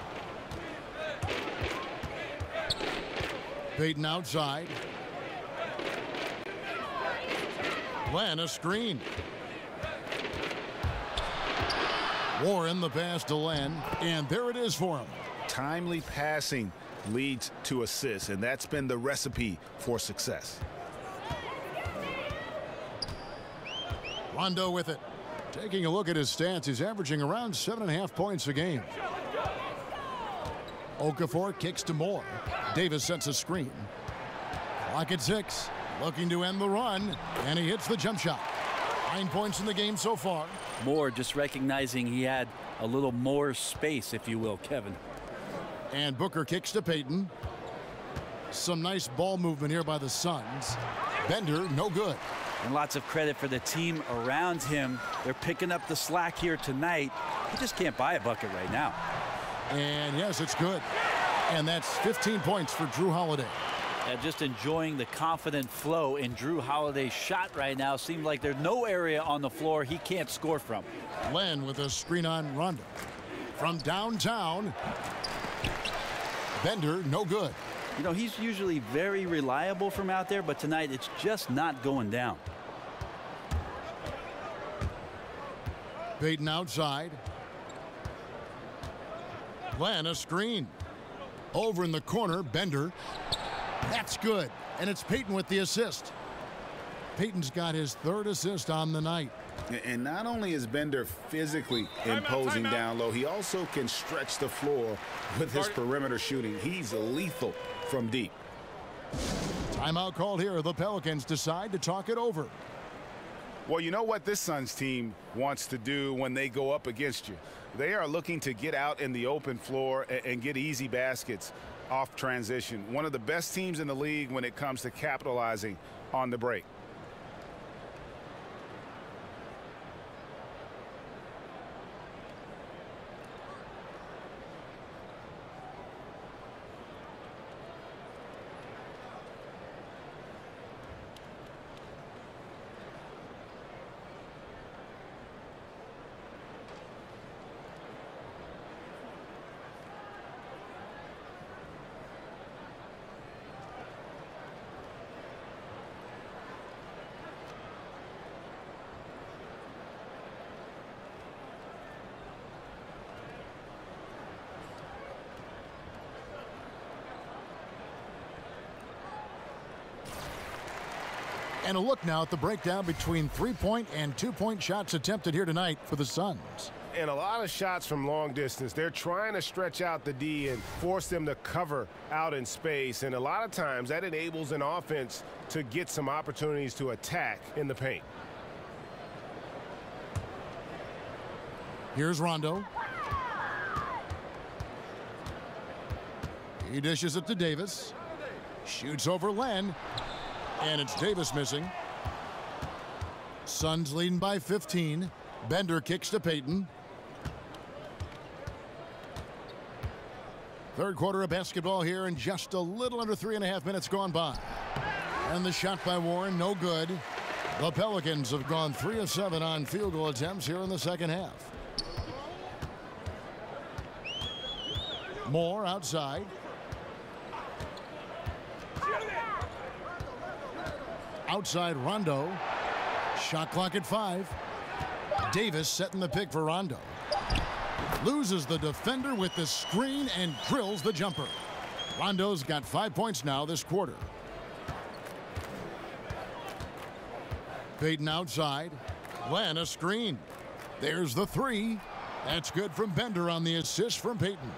Payton outside. Len, a screen. Warren the pass to Len, and there it is for him. Timely passing leads to assists, and that's been the recipe for success. Rondo with it. Taking a look at his stats, he's averaging around 7.5 points a game. Okafor kicks to Moore. Davis sets a screen. Clock at 6. Looking to end the run, and he hits the jump shot. 9 points in the game so far. Moore just recognizing he had a little more space, if you will, Kevin. And Booker kicks to Payton. Some nice ball movement here by the Suns. Bender, no good. And lots of credit for the team around him. They're picking up the slack here tonight. He just can't buy a bucket right now. And yes, it's good. And that's 15 points for Drew Holiday. Just enjoying the confident flow in Drew Holiday's shot right now. Seems like there's no area on the floor he can't score from. Len with a screen on Rondo. From downtown. Bender, no good. You know, he's usually very reliable from out there, but tonight it's just not going down. Payton outside. Len, a screen. Over in the corner, Bender. That's good. And it's Payton with the assist. Payton's got his third assist on the night. And not only is Bender physically imposing down low, he also can stretch the floor with his perimeter shooting. He's lethal from deep. Timeout called here. The Pelicans decide to talk it over. Well, you know what this Suns team wants to do when they go up against you. They are looking to get out in the open floor and get easy baskets off transition. One of the best teams in the league when it comes to capitalizing on the break. And a look now at the breakdown between three-point and two-point shots attempted here tonight for the Suns. And a lot of shots from long distance. They're trying to stretch out the D and force them to cover out in space. And a lot of times that enables an offense to get some opportunities to attack in the paint. Here's Rondo. He dishes it to Davis. Shoots over Len. And it's Davis missing. Suns leading by 15. Bender kicks to Payton. Third quarter of basketball here, and just a little under 3.5 minutes gone by. And the shot by Warren, no good. The Pelicans have gone 3 of 7 on field goal attempts here in the second half. Moore outside. Outside Rondo. Shot clock at 5. Davis setting the pick for Rondo. Loses the defender with the screen and drills the jumper. Rondo's got 5 points now this quarter. Payton outside. Len a screen. There's the 3. That's good from Bender on the assist from Payton.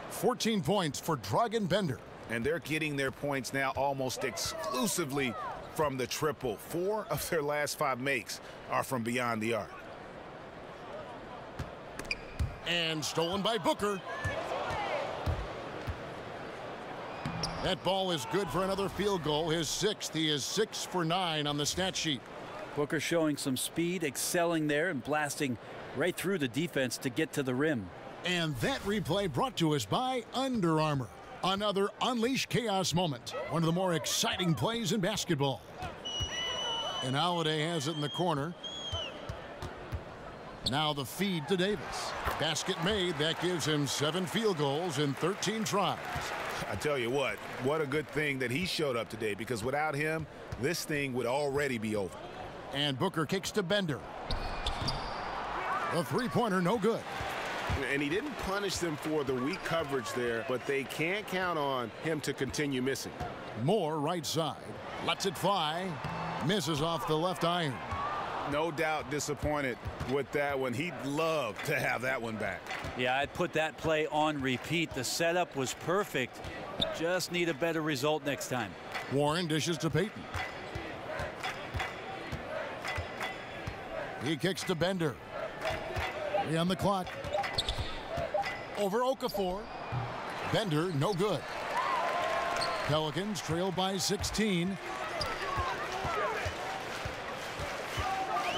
14 points for Dragan Bender. And they're getting their points now almost exclusively from the triple. 4 of their last 5 makes are from beyond the arc. And stolen by Booker. That ball is good for another field goal, his 6th. He is 6 for 9 on the stat sheet. Booker showing some speed, excelling there, and blasting right through the defense to get to the rim. And that replay brought to us by Under Armour. Another Unleash Chaos moment. One of the more exciting plays in basketball. And Holiday has it in the corner. Now the feed to Davis. Basket made. That gives him 7 field goals in 13 tries. I tell you what a good thing that he showed up today, because without him, this thing would already be over. And Booker kicks to Bender. The three-pointer no good. And he didn't punish them for the weak coverage there, but they can't count on him to continue missing. Moore right side. Lets it fly. Misses off the left iron. No doubt disappointed with that one. He'd love to have that one back. Yeah, I'd put that play on repeat. The setup was perfect. Just need a better result next time. Warren dishes to Payton. He kicks to Bender. 3 on the clock. Over Okafor. Bender, no good. Pelicans trail by 16.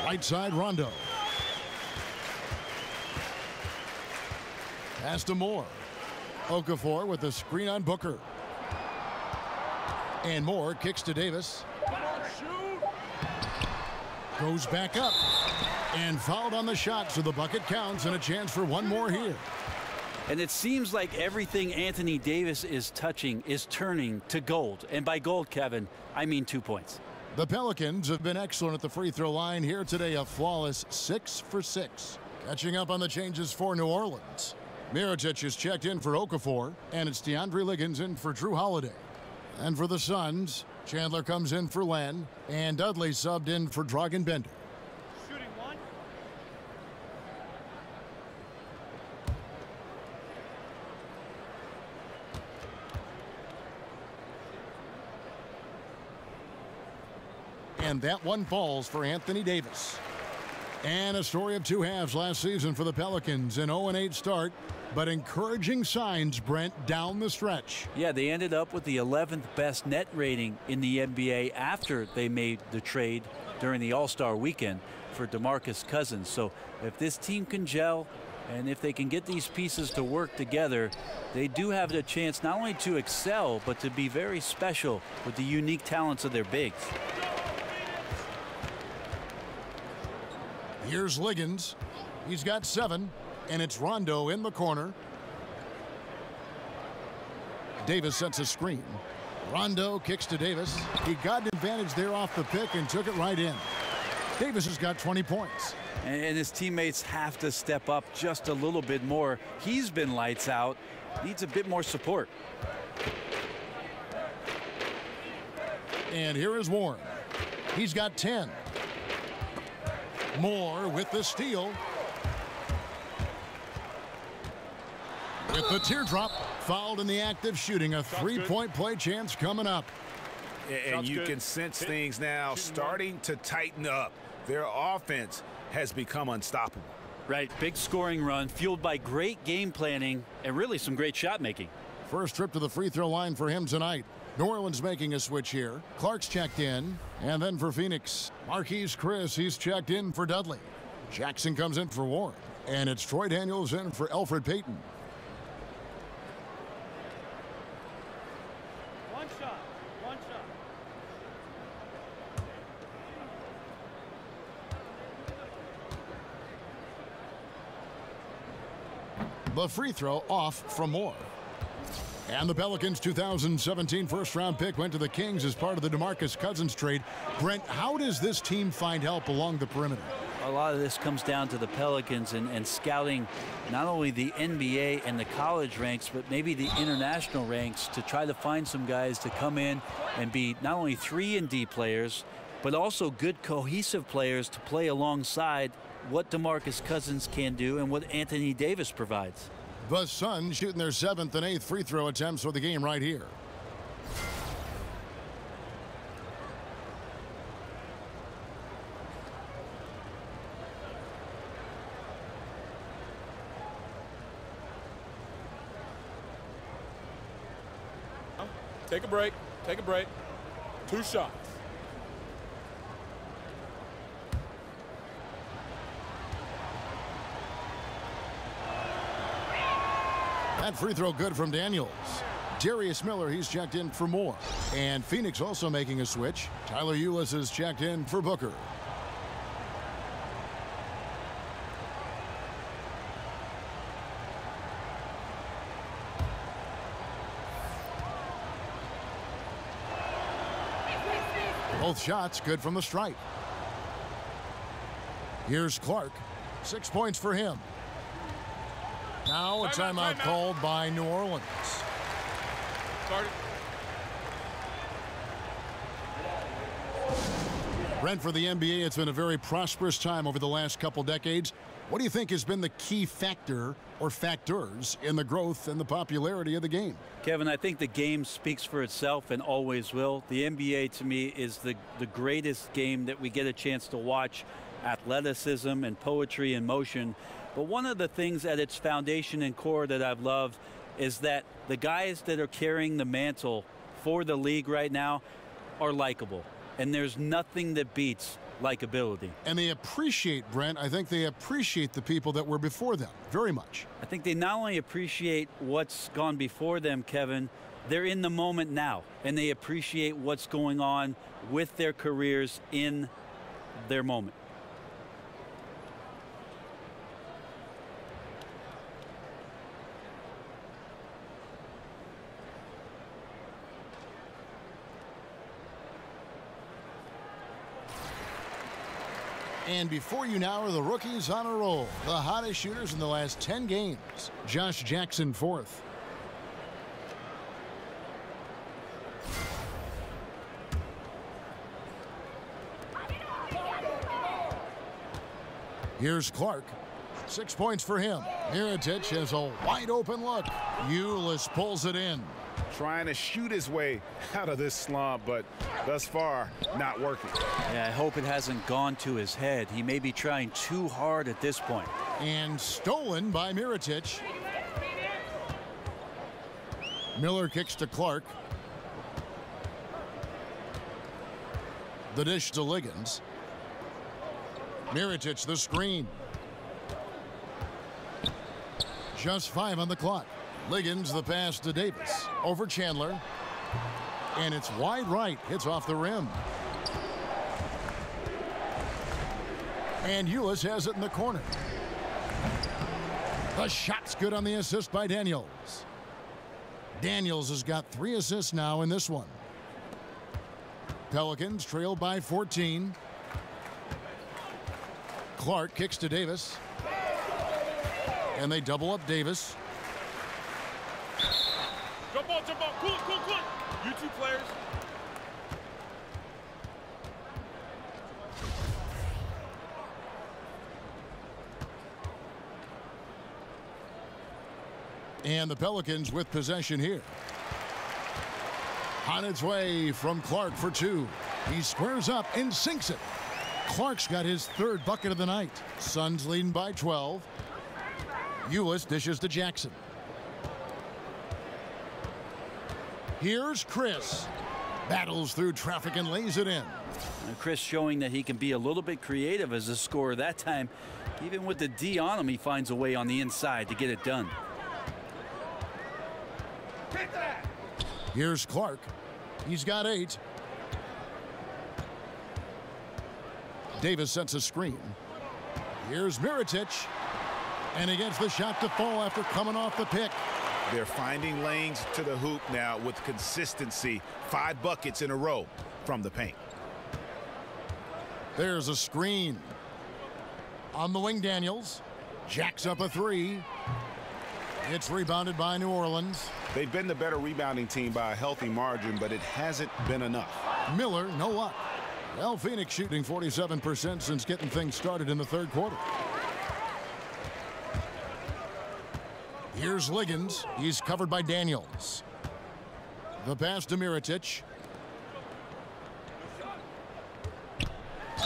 Right side, Rondo. Pass to Moore. Okafor with a screen on Booker. And Moore kicks to Davis. Goes back up. And fouled on the shot, so the bucket counts, and a chance for one more here. And it seems like everything Anthony Davis is touching is turning to gold. And by gold, Kevin, I mean 2 points. The Pelicans have been excellent at the free throw line here today, a flawless 6 for 6. Catching up on the changes for New Orleans. Mirotic is checked in for Okafor, and it's DeAndre Liggins in for Drew Holiday. And for the Suns, Chandler comes in for Len, and Dudley subbed in for Dragan Bender. Shooting 1. And that one falls for Anthony Davis. And a story of 2 halves last season for the Pelicans. An 0-8 start, but encouraging signs, Brent, down the stretch. Yeah, they ended up with the 11th best net rating in the NBA after they made the trade during the All-Star weekend for DeMarcus Cousins. So if this team can gel, and if they can get these pieces to work together, they do have the chance not only to excel, but to be very special with the unique talents of their bigs. Here's Liggins. He's got 7, and it's Rondo in the corner. Davis sets a screen. Rondo kicks to Davis. He got an advantage there off the pick and took it right in. Davis has got 20 points. And his teammates have to step up just a little bit more. He's been lights out. Needs a bit more support. And here is Warren. He's got 10. Moore with the steal. With the teardrop, fouled in the act of shooting. A three-point play chance coming up. And you can sense things now starting to tighten up. Their offense has become unstoppable. Right, big scoring run fueled by great game planning and really some great shot making. First trip to the free throw line for him tonight. New Orleans making a switch here. Clark's checked in. And then for Phoenix, Marquise Chris, he's checked in for Dudley. Jackson comes in for Warren. And it's Troy Daniels in for Elfrid Payton. One shot. The free throw off from Moore. And the Pelicans' 2017 first-round pick went to the Kings as part of the DeMarcus Cousins trade. Brent, how does this team find help along the perimeter? A lot of this comes down to the Pelicans and scouting not only the NBA and the college ranks, but maybe the international ranks to try to find some guys to come in and be not only 3-and-D players, but also good cohesive players to play alongside what DeMarcus Cousins can do and what Anthony Davis provides. The Suns shooting their 7th and 8th free throw attempts for the game right here. Take a break. 2 shots. That free throw good from Daniels. Darius Miller, he's checked in for Moore. And Phoenix also making a switch. Tyler Ulis is checked in for Booker. Both shots good from the stripe. Here's Clark. 6 points for him. Now a timeout called by New Orleans. Brent, for the NBA, it's been a very prosperous time over the last couple decades. What do you think has been the key factor or factors in the growth and the popularity of the game? Kevin, I think the game speaks for itself and always will. The NBA, to me, is the greatest game that we get a chance to watch. Athleticism and poetry and motion. But one of the things at its foundation and core that I've loved is that the guys that are carrying the mantle for the league right now are likable. And there's nothing that beats likability. And they appreciate, Brent, I think they appreciate the people that were before them very much. I think they not only appreciate what's gone before them, Kevin, they're in the moment now. And they appreciate what's going on with their careers in their moment. And before you now are the rookies on a roll. The hottest shooters in the last 10 games. Josh Jackson, 4th. Here's Clark. 6 points for him. Mirotic has a wide open look. Ulis pulls it in. Trying to shoot his way out of this slump, but thus far, not working. Yeah, I hope it hasn't gone to his head. He may be trying too hard at this point. And stolen by Mirotic. Miller kicks to Clark. The dish to Liggins. Mirotic the screen. Just 5 on the clock. Liggins the pass to Davis. Over Chandler. And it's wide right. Hits off the rim. And Ulis has it in the corner. The shot's good on the assist by Daniels. Daniels has got 3 assists now in this one. Pelicans trail by 14. Clark kicks to Davis. And they double up Davis. Jump ball. Cool it. You two players. And the Pelicans with possession here. On its way from Clark for 2. He squares up and sinks it. Clark's got his third bucket of the night. Suns leading by 12. Ulis dishes to Jackson. Here's Chris. Battles through traffic and lays it in. And Chris showing that he can be a little bit creative as a scorer that time. Even with the D on him, he finds a way on the inside to get it done. Here's Clark. He's got 8. Davis sets a screen. Here's Mirotic. And he gets the shot to fall after coming off the pick. They're finding lanes to the hoop now with consistency. 5 buckets in a row from the paint. There's a screen. On the wing, Daniels. Jacks up a 3. It's rebounded by New Orleans. They've been the better rebounding team by a healthy margin, but it hasn't been enough. Miller, no luck. Well, Phoenix shooting 47% since getting things started in the third quarter. Here's Liggins. He's covered by Daniels. The pass to Mirotic.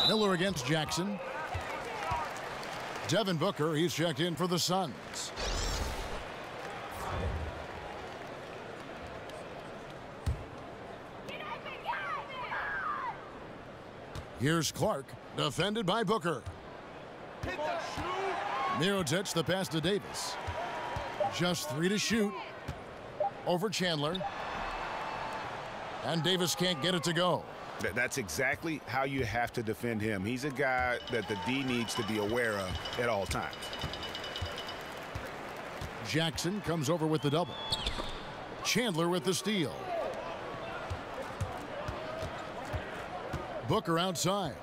Miller against Jackson. Devin Booker, he's checked in for the Suns. Here's Clark, defended by Booker. Mirotic, the pass to Davis. Just 3 to shoot. Over Chandler. And Davis can't get it to go. That's exactly how you have to defend him. He's a guy that the D needs to be aware of at all times. Jackson comes over with the double. Chandler with the steal. Booker outside.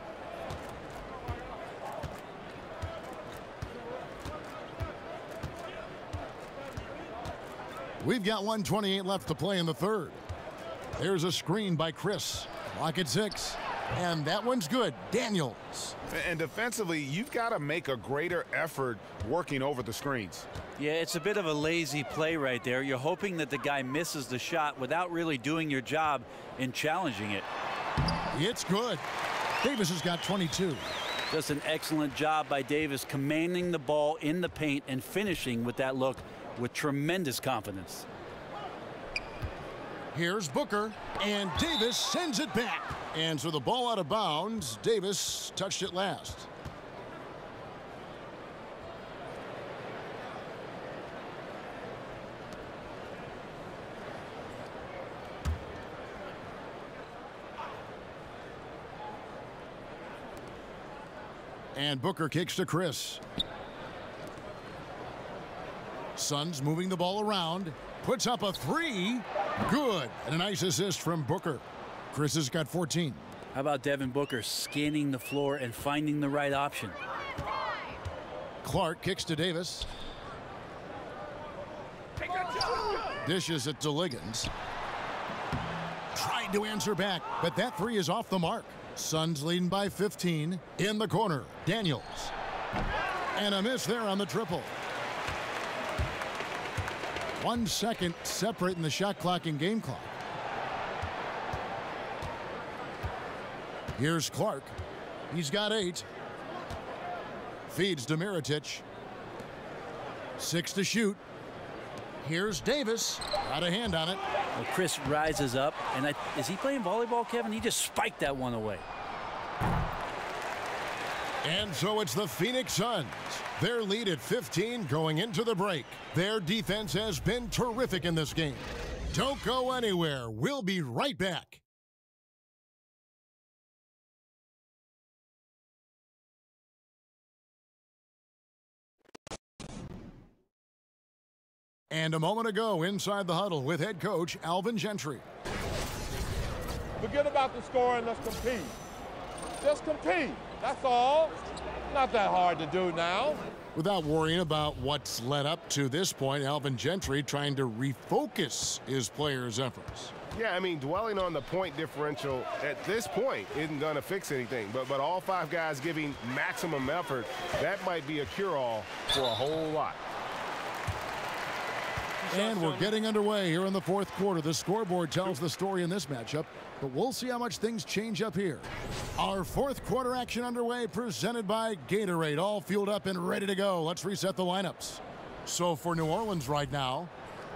We've got 1:28 left to play in the third. There's a screen by Chris. Clock at 6. And that one's good. Daniels. And defensively, you've got to make a greater effort working over the screens. Yeah, it's a bit of a lazy play right there. You're hoping that the guy misses the shot without really doing your job in challenging it. It's good. Davis has got 22. Just an excellent job by Davis, commanding the ball in the paint and finishing with that look with tremendous confidence. Here's Booker, and Davis sends it back. And so the ball out of bounds. Davis touched it last. And Booker kicks to Chris. Suns moving the ball around. Puts up a 3. Good. And a nice assist from Booker. Chris has got 14. How about Devin Booker scanning the floor and finding the right option? Clark kicks to Davis. Dishes it to Liggins. Tried to answer back, but that 3 is off the mark. Suns leading by 15. In the corner, Daniels. And a miss there on the triple. 1 second separating the shot clock and game clock. Here's Clark. He's got 8. Feeds to Mirotic. 6 to shoot. Here's Davis. Got a hand on it. Well, Chris rises up, and is he playing volleyball, Kevin? He just spiked that one away. And so it's the Phoenix Suns. Their lead at 15 going into the break. Their defense has been terrific in this game. Don't go anywhere. We'll be right back. And a moment ago, inside the huddle with head coach Alvin Gentry. Forget about the score and let's compete. Just compete. That's all. Not that hard to do now. Without worrying about what's led up to this point, Alvin Gentry trying to refocus his players' efforts. Yeah, I mean, dwelling on the point differential at this point isn't going to fix anything. But all 5 guys giving maximum effort, that might be a cure-all for a whole lot. And we're getting underway here in the fourth quarter. The scoreboard tells the story in this matchup, but we'll see how much things change up here. Our fourth quarter action underway, presented by Gatorade, all fueled up and ready to go. Let's reset the lineups. So for New Orleans right now,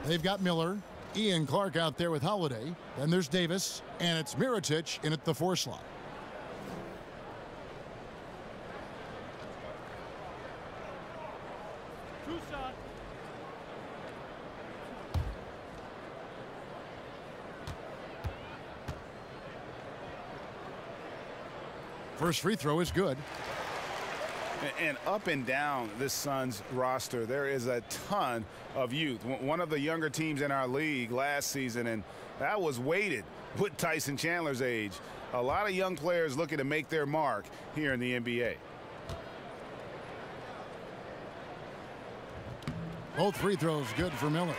they've got Miller, Ian Clark out there with Holiday. Then there's Davis, and it's Mirotic in at the 4 slot. First free throw is good. And up and down this Suns roster, there is a ton of youth. One of the younger teams in our league last season, and that was weighted with Tyson Chandler's age. A lot of young players looking to make their mark here in the NBA. Both free throws good for Miller.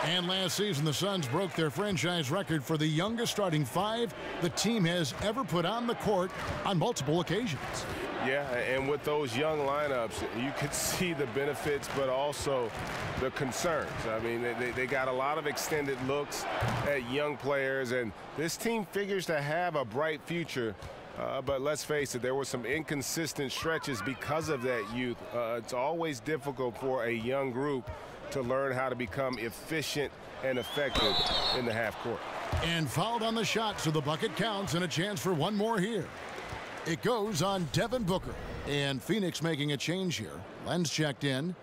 And last season, the Suns broke their franchise record for the youngest starting 5 the team has ever put on the court on multiple occasions. Yeah, and with those young lineups, you could see the benefits, but also the concerns. I mean, they got a lot of extended looks at young players, and this team figures to have a bright future. But let's face it, there were some inconsistent stretches because of that youth. It's always difficult for a young group to learn how to become efficient and effective in the half court. And fouled on the shot, so the bucket counts, and a chance for one more here. It goes on Devin Booker. And Phoenix making a change here. Len's checked in.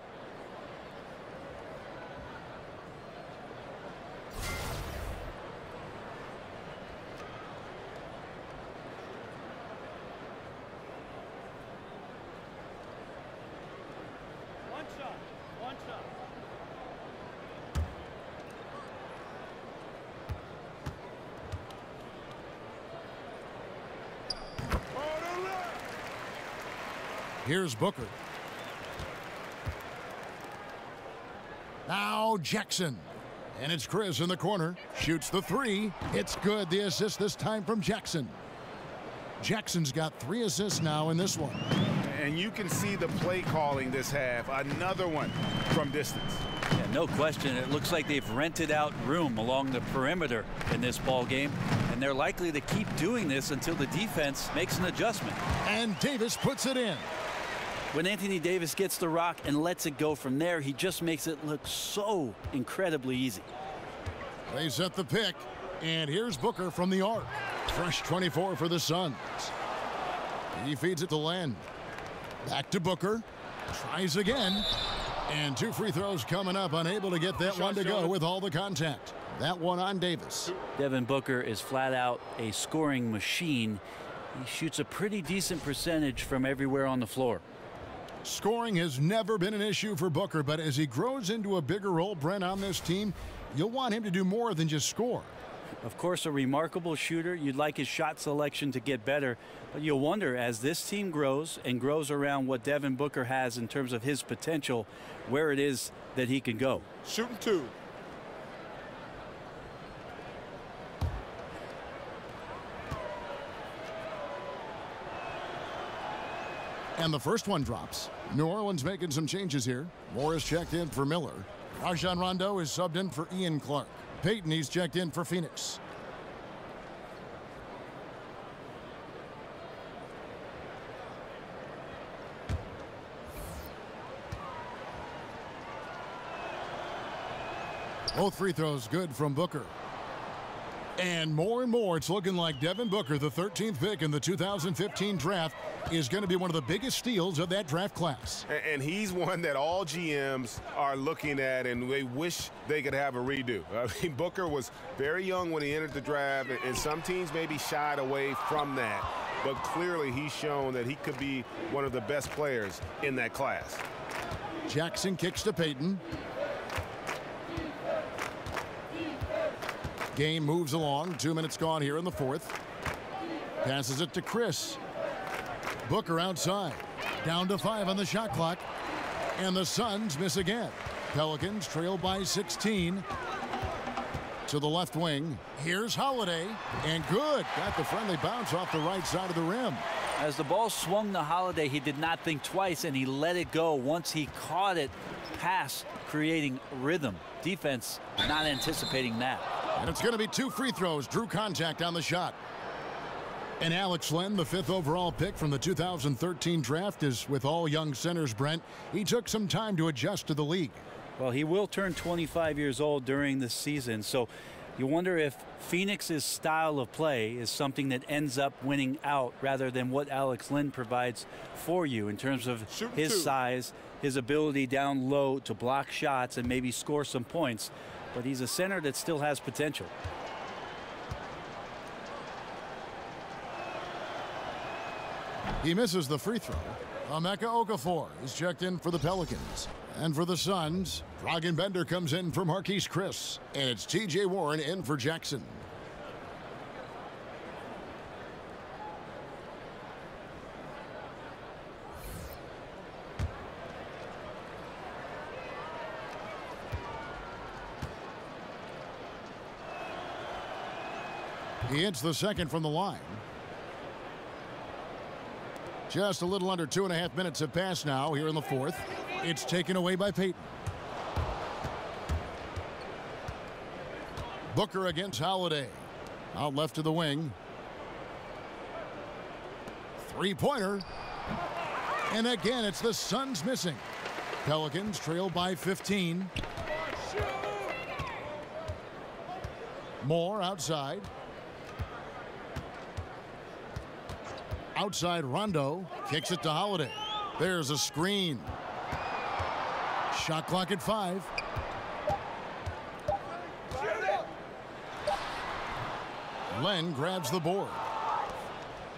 Here's Booker. Now Jackson. And it's Chris in the corner. Shoots the 3. It's good. The assist this time from Jackson. Jackson's got 3 assists now in this one. And you can see the play calling this half. Another one from distance. Yeah, no question. It looks like they've rented out room along the perimeter in this ball game. And they're likely to keep doing this until the defense makes an adjustment. And Davis puts it in. When Anthony Davis gets the rock and lets it go from there, he just makes it look so incredibly easy. They set the pick, and here's Booker from the arc. Fresh 24 for the Suns. He feeds it to Len. Back to Booker. Tries again. And 2 free throws coming up, unable to get that one to go with all the contact. That one on Davis. Devin Booker is flat out a scoring machine. He shoots a pretty decent percentage from everywhere on the floor. Scoring has never been an issue for Booker, but as he grows into a bigger role, Brent, on this team, you'll want him to do more than just score. Of course, a remarkable shooter. You'd like his shot selection to get better, but you'll wonder, as this team grows and grows around what Devin Booker has in terms of his potential, where it is that he can go. Shooting 2. And the first one drops. New Orleans making some changes here. Morris checked in for Miller. Rajon Rondo is subbed in for Ian Clark. Payton, he's checked in for Phoenix. Both free throws good from Booker. And more, it's looking like Devin Booker, the 13th pick in the 2015 draft, is going to be one of the biggest steals of that draft class. And he's one that all GMs are looking at, and they wish they could have a redo. I mean, Booker was very young when he entered the draft, and some teams maybe shied away from that. But clearly he's shown that he could be one of the best players in that class. Jackson kicks to Payton. Game moves along. 2 minutes gone here in the fourth. Passes it to Chris. Booker outside. Down to 5 on the shot clock. And the Suns miss again. Pelicans trail by 16. To the left wing. Here's Holiday. And good. Got the friendly bounce off the right side of the rim. As the ball swung to Holiday, he did not think twice, and he let it go. Once he caught it, pass creating rhythm. Defense not anticipating that. And it's going to be 2 free throws. Drew contact on the shot. And Alex Len, the 5th overall pick from the 2013 draft, is with all young centers, Brent. He took some time to adjust to the league. Well, he will turn 25 years old during the season, so you wonder if Phoenix's style of play is something that ends up winning out rather than what Alex Len provides for you in terms of his size, his ability down low to block shots and maybe score some points. But he's a center that still has potential. He misses the free throw. Emeka Okafor is checked in for the Pelicans. And for the Suns, Dragan Bender comes in for Marquise Chris. And it's T.J. Warren in for Jackson. He hits the second from the line. Just a little under 2.5 minutes have passed now here in the 4th. It's taken away by Payton. Booker against Holiday. Out left to the wing. 3-pointer. And again, it's the Suns missing. Pelicans trail by 15. Moore outside. Outside Rondo kicks it to Holiday. There's a screen. Shot clock at 5. Len grabs the board.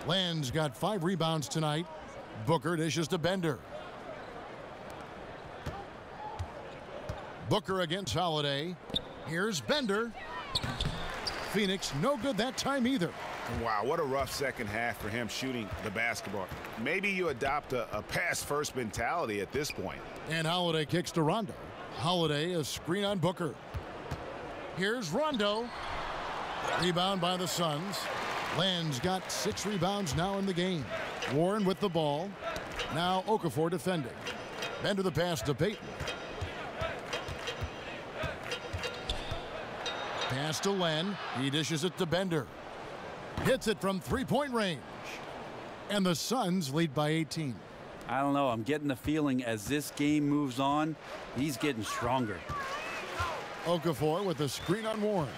Len's got 5 rebounds tonight. Booker dishes to Bender. Booker against Holiday. Here's Bender. Phoenix no good that time either. Wow, what a rough second half for him shooting the basketball. Maybe you adopt a pass-first mentality at this point. And Holiday kicks to Rondo. Holiday, a screen on Booker. Here's Rondo. Rebound by the Suns. Len's got 6 rebounds now in the game. Warren with the ball. Now Okafor defending. Bender the pass to Payton. Pass to Len. He dishes it to Bender. Hits it from 3-point range. And the Suns lead by 18. I don't know. I'm getting the feeling as this game moves on, he's getting stronger. Okafor with a screen on Warren.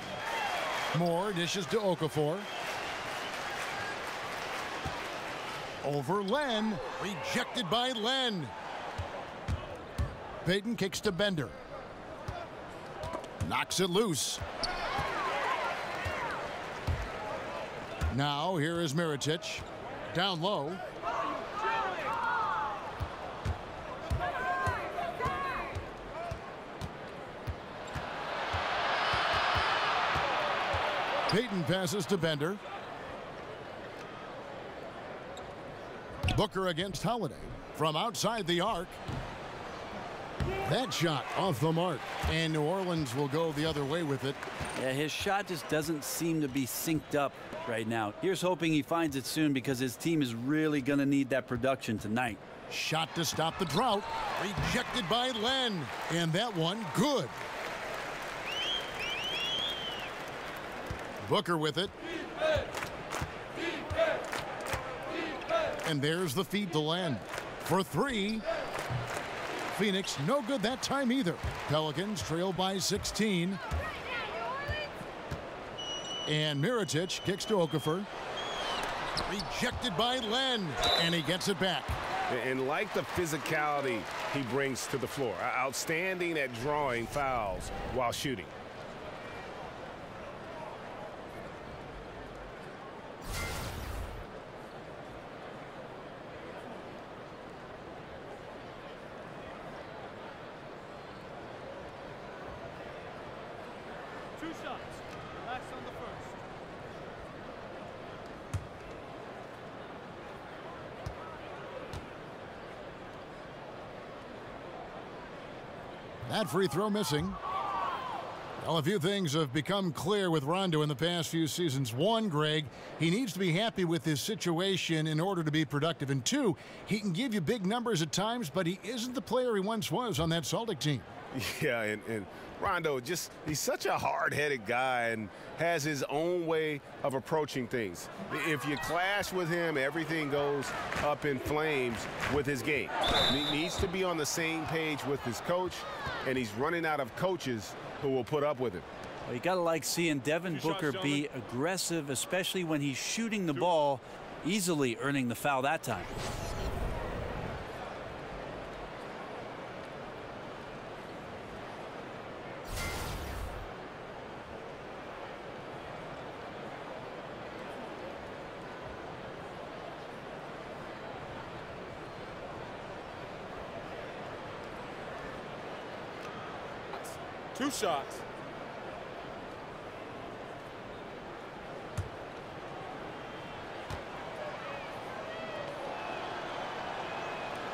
Moore dishes to Okafor. Over Len. Rejected by Len. Payton kicks to Bender. Knocks it loose. Now here is Mirotic. Down low. Payton passes to Bender. Booker against Holiday. From outside the arc. That shot off the mark. And New Orleans will go the other way with it. Yeah, his shot just doesn't seem to be synced up right now. Here's hoping he finds it soon because his team is really going to need that production tonight. Shot to stop the drought. Rejected by Len. And that one good. Booker with it. And there's the feed to Len. For 3. Phoenix no good that time either. Pelicans trail by 16. And Mirotic kicks to Okafor. Rejected by Len. And he gets it back. And like the physicality he brings to the floor. Outstanding at drawing fouls while shooting. That free throw missing. Well, a few things have become clear with Rondo in the past few seasons. One, Greg, he needs to be happy with his situation in order to be productive. And two, he can give you big numbers at times, but he isn't the player he once was on that Celtic team. Yeah, and Rondo, he's such a hard-headed guy and has his own way of approaching things. If you clash with him, everything goes up in flames with his game. He needs to be on the same page with his coach, and he's running out of coaches who will put up with him. Well, you got to like seeing Devin Booker be aggressive, especially when he's shooting the ball, easily earning the foul that time. Two shots.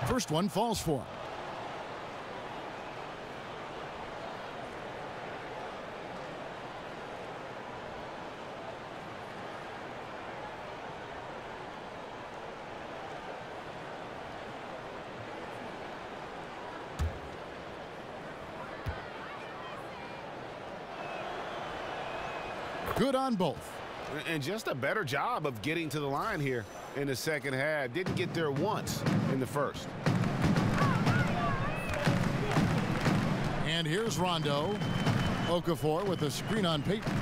First one falls for him. Good on both. And just a better job of getting to the line here in the second half. Didn't get there once in the first. And here's Rondo. Okafor with a screen on Payton.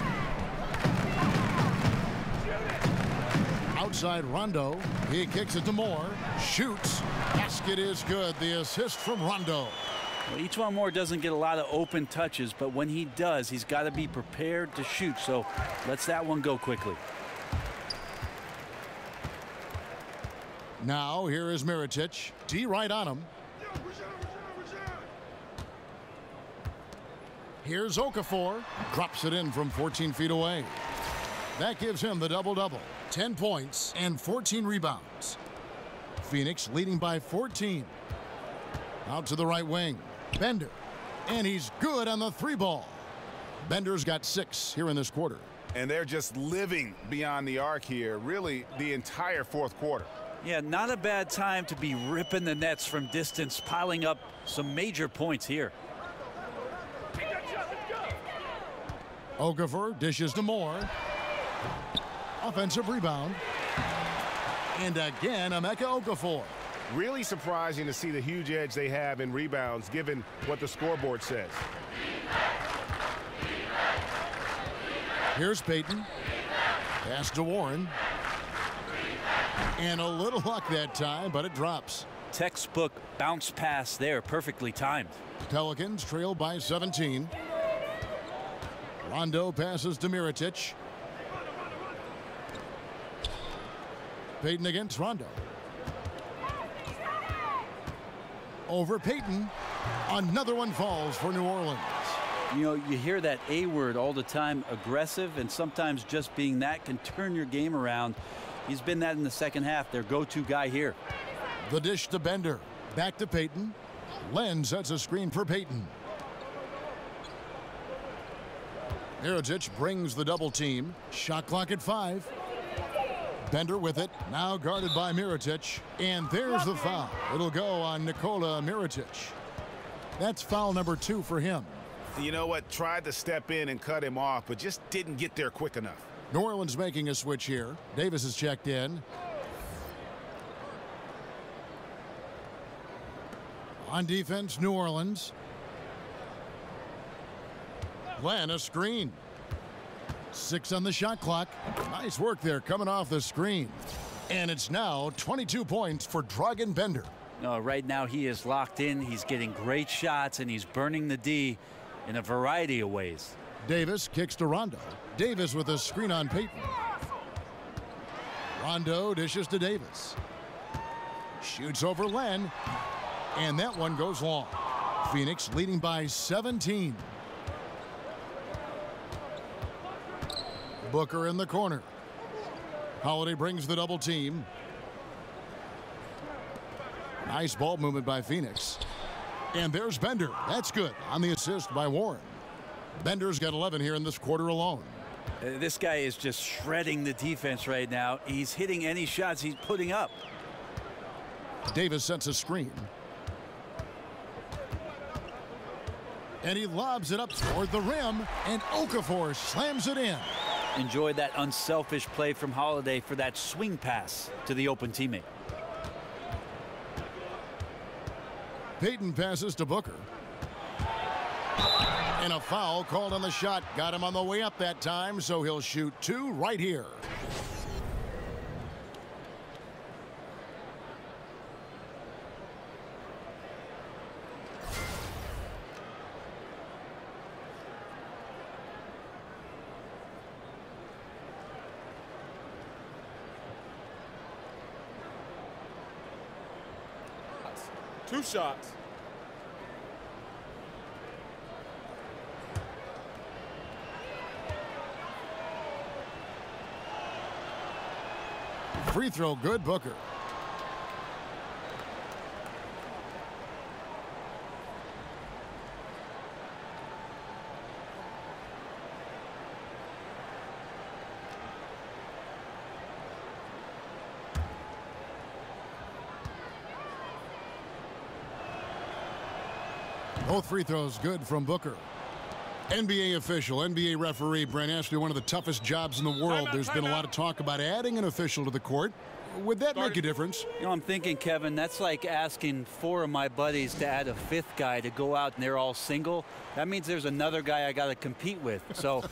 Outside Rondo. He kicks it to Moore. Shoots. Basket is good. The assist from Rondo. Well, each one more doesn't get a lot of open touches, but when he does, he's got to be prepared to shoot. So lets that one go quickly. Now here is Mirotic. D right on him. Here's Okafor. Drops it in from 14 feet away. That gives him the double-double. 10 points and 14 rebounds. Phoenix leading by 14. Out to the right wing. Bender. And he's good on the three ball. Bender's got 6 here in this quarter. And they're just living beyond the arc here, really the entire fourth quarter. Yeah, not a bad time to be ripping the nets from distance, piling up some major points here. Okafor dishes to Moore. Offensive rebound. And again, Emeka Okafor. Really surprising to see the huge edge they have in rebounds, given what the scoreboard says. Here's Payton. Pass to Warren. And a little luck that time, but it drops. Textbook bounce pass there, perfectly timed. Pelicans trail by 17. Rondo passes to Mirotic. Payton against Rondo. Over Payton. Another one falls for New Orleans. You know, you hear that A word all the time, aggressive, and sometimes just being that can turn your game around. He's been that in the second half, their go-to guy here. The dish to Bender. Back to Payton. Len sets a screen for Payton. Mirotic brings the double team. Shot clock at 5. Bender with it. Now guarded by Mirotic. And there's the foul. It'll go on Nikola Mirotic. That's foul number 2 for him. You know what? Tried to step in and cut him off, but just didn't get there quick enough. New Orleans making a switch here. Davis is checked in. On defense, New Orleans. Glenn, a screen. 6 on the shot clock. Nice work there coming off the screen. And it's now 22 points for Dragan Bender. No, right now he is locked in. He's getting great shots, and he's burning the D in a variety of ways. Davis kicks to Rondo. Davis with a screen on Payton. Rondo dishes to Davis. Shoots over Len. And that one goes long. Phoenix leading by 17. Booker in the corner. Holiday brings the double team. Nice ball movement by Phoenix. And there's Bender. That's good on the assist by Warren. Bender's got 11 here in this quarter alone. This guy is just shredding the defense right now. He's hitting any shots he's putting up. Davis sets a screen. And he lobs it up toward the rim, and Okafor slams it in. Enjoyed that unselfish play from Holiday for that swing pass to the open teammate. Payton passes to Booker. And a foul called on the shot. Got him on the way up that time, so he'll shoot 2 right here. Two shots. Free throw good, Booker. Both free throws good from Booker. NBA official, NBA referee, Brent Ashley, one of the toughest jobs in the world. There's been a lot of talk about adding an official to the court. Would that make a difference? You know, I'm thinking, Kevin, that's like asking 4 of my buddies to add a 5th guy to go out and they're all single. That means there's another guy I got to compete with. So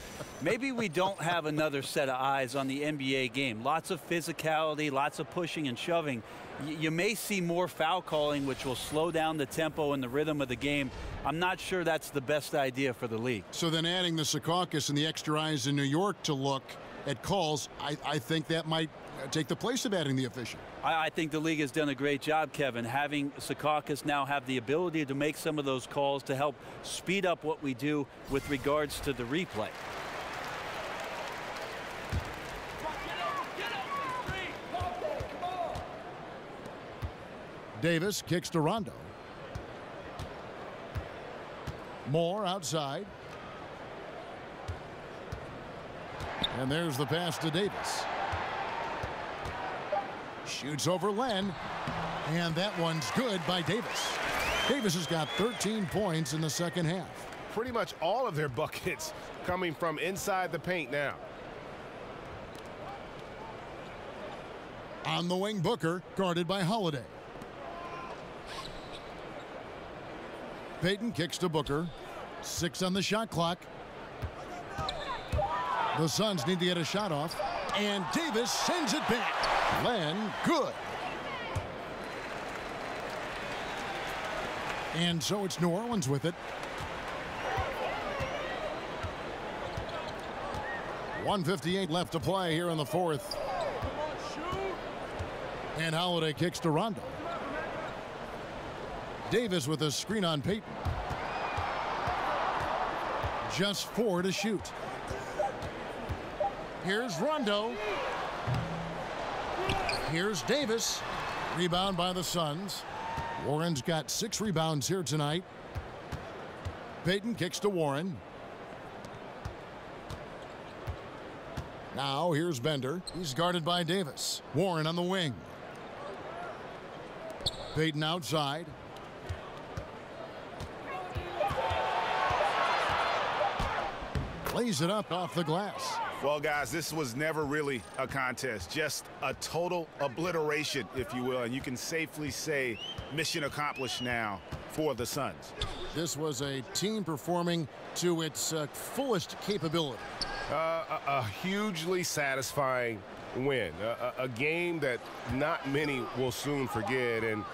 maybe we don't have another set of eyes on the NBA game. Lots of physicality, lots of pushing and shoving. You may see more foul calling, which will slow down the tempo and the rhythm of the game. I'm not sure that's the best idea for the league. So then adding the Secaucus and the extra eyes in New York to look at calls, I think that might take the place of adding the official. I think the league has done a great job, Kevin, having Secaucus now have the ability to make some of those calls to help speed up what we do with regards to the replay. Davis kicks to Rondo. Moore outside. And there's the pass to Davis. Shoots over Len. And that one's good by Davis. Davis has got 13 points in the second half. Pretty much all of their buckets coming from inside the paint now. On the wing, Booker, guarded by Holiday. Payton kicks to Booker. 6 on the shot clock. The Suns need to get a shot off. And Davis sends it back. Len, good. And so it's New Orleans with it. 1:58 left to play here in the fourth. And Holiday kicks to Rondo. Davis with a screen on Payton. Just 4 to shoot. Here's Rondo. Here's Davis. Rebound by the Suns. Warren's got 6 rebounds here tonight. Payton kicks to Warren. Now here's Bender. He's guarded by Davis. Warren on the wing. Payton outside. Lays it up off the glass. Well, guys, this was never really a contest, just a total obliteration, if you will, and you can safely say mission accomplished now for the Suns. This was a team performing to its fullest capability. A hugely satisfying win, a game that not many will soon forget, and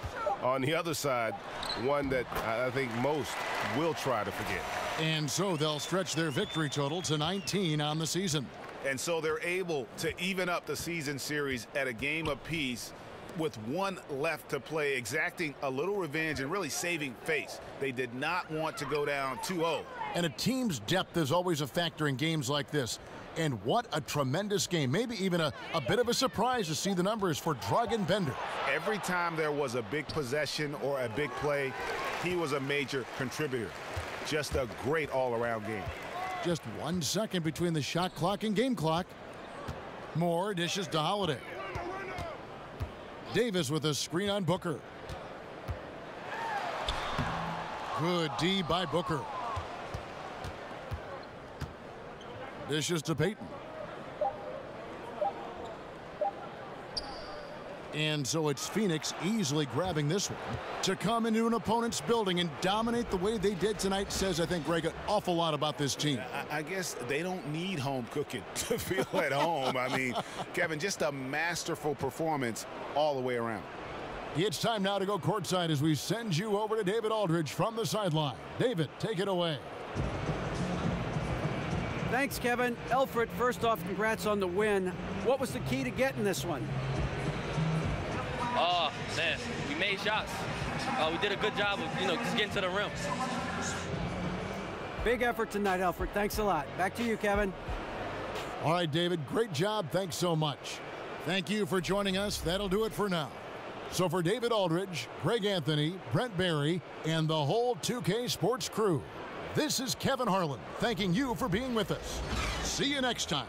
on the other side, one that I think most will try to forget. And so they'll stretch their victory total to 19 on the season. And so they're able to even up the season series at a game apiece with 1 left to play, exacting a little revenge and really saving face. They did not want to go down 2-0. And a team's depth is always a factor in games like this. And what a tremendous game. Maybe even a bit of a surprise to see the numbers for Dragan Bender. Every time there was a big possession or a big play, he was a major contributor. Just a great all-around game. just 1 second between the shot clock and game clock. Moore dishes to Holiday. Davis with a screen on Booker. Good D by Booker. Dishes to Payton. And so it's Phoenix easily grabbing this one. To come into an opponent's building and dominate the way they did tonight says, I think, Greg, an awful lot about this team. I guess they don't need home cooking to feel at home. I mean, Kevin, just a masterful performance all the way around. It's time now to go courtside as we send you over to David Aldridge from the sideline. David, take it away. Thanks, Kevin. Elfrid, first off, congrats on the win. What was the key to getting this one? Oh, man, we made shots. We did a good job of, just getting to the rim. Big effort tonight, Elfrid. Thanks a lot. Back to you, Kevin. All right, David, great job. Thanks so much. Thank you for joining us. That'll do it for now. So for David Aldridge, Greg Anthony, Brent Barry, and the whole 2K Sports crew, this is Kevin Harlan thanking you for being with us. See you next time.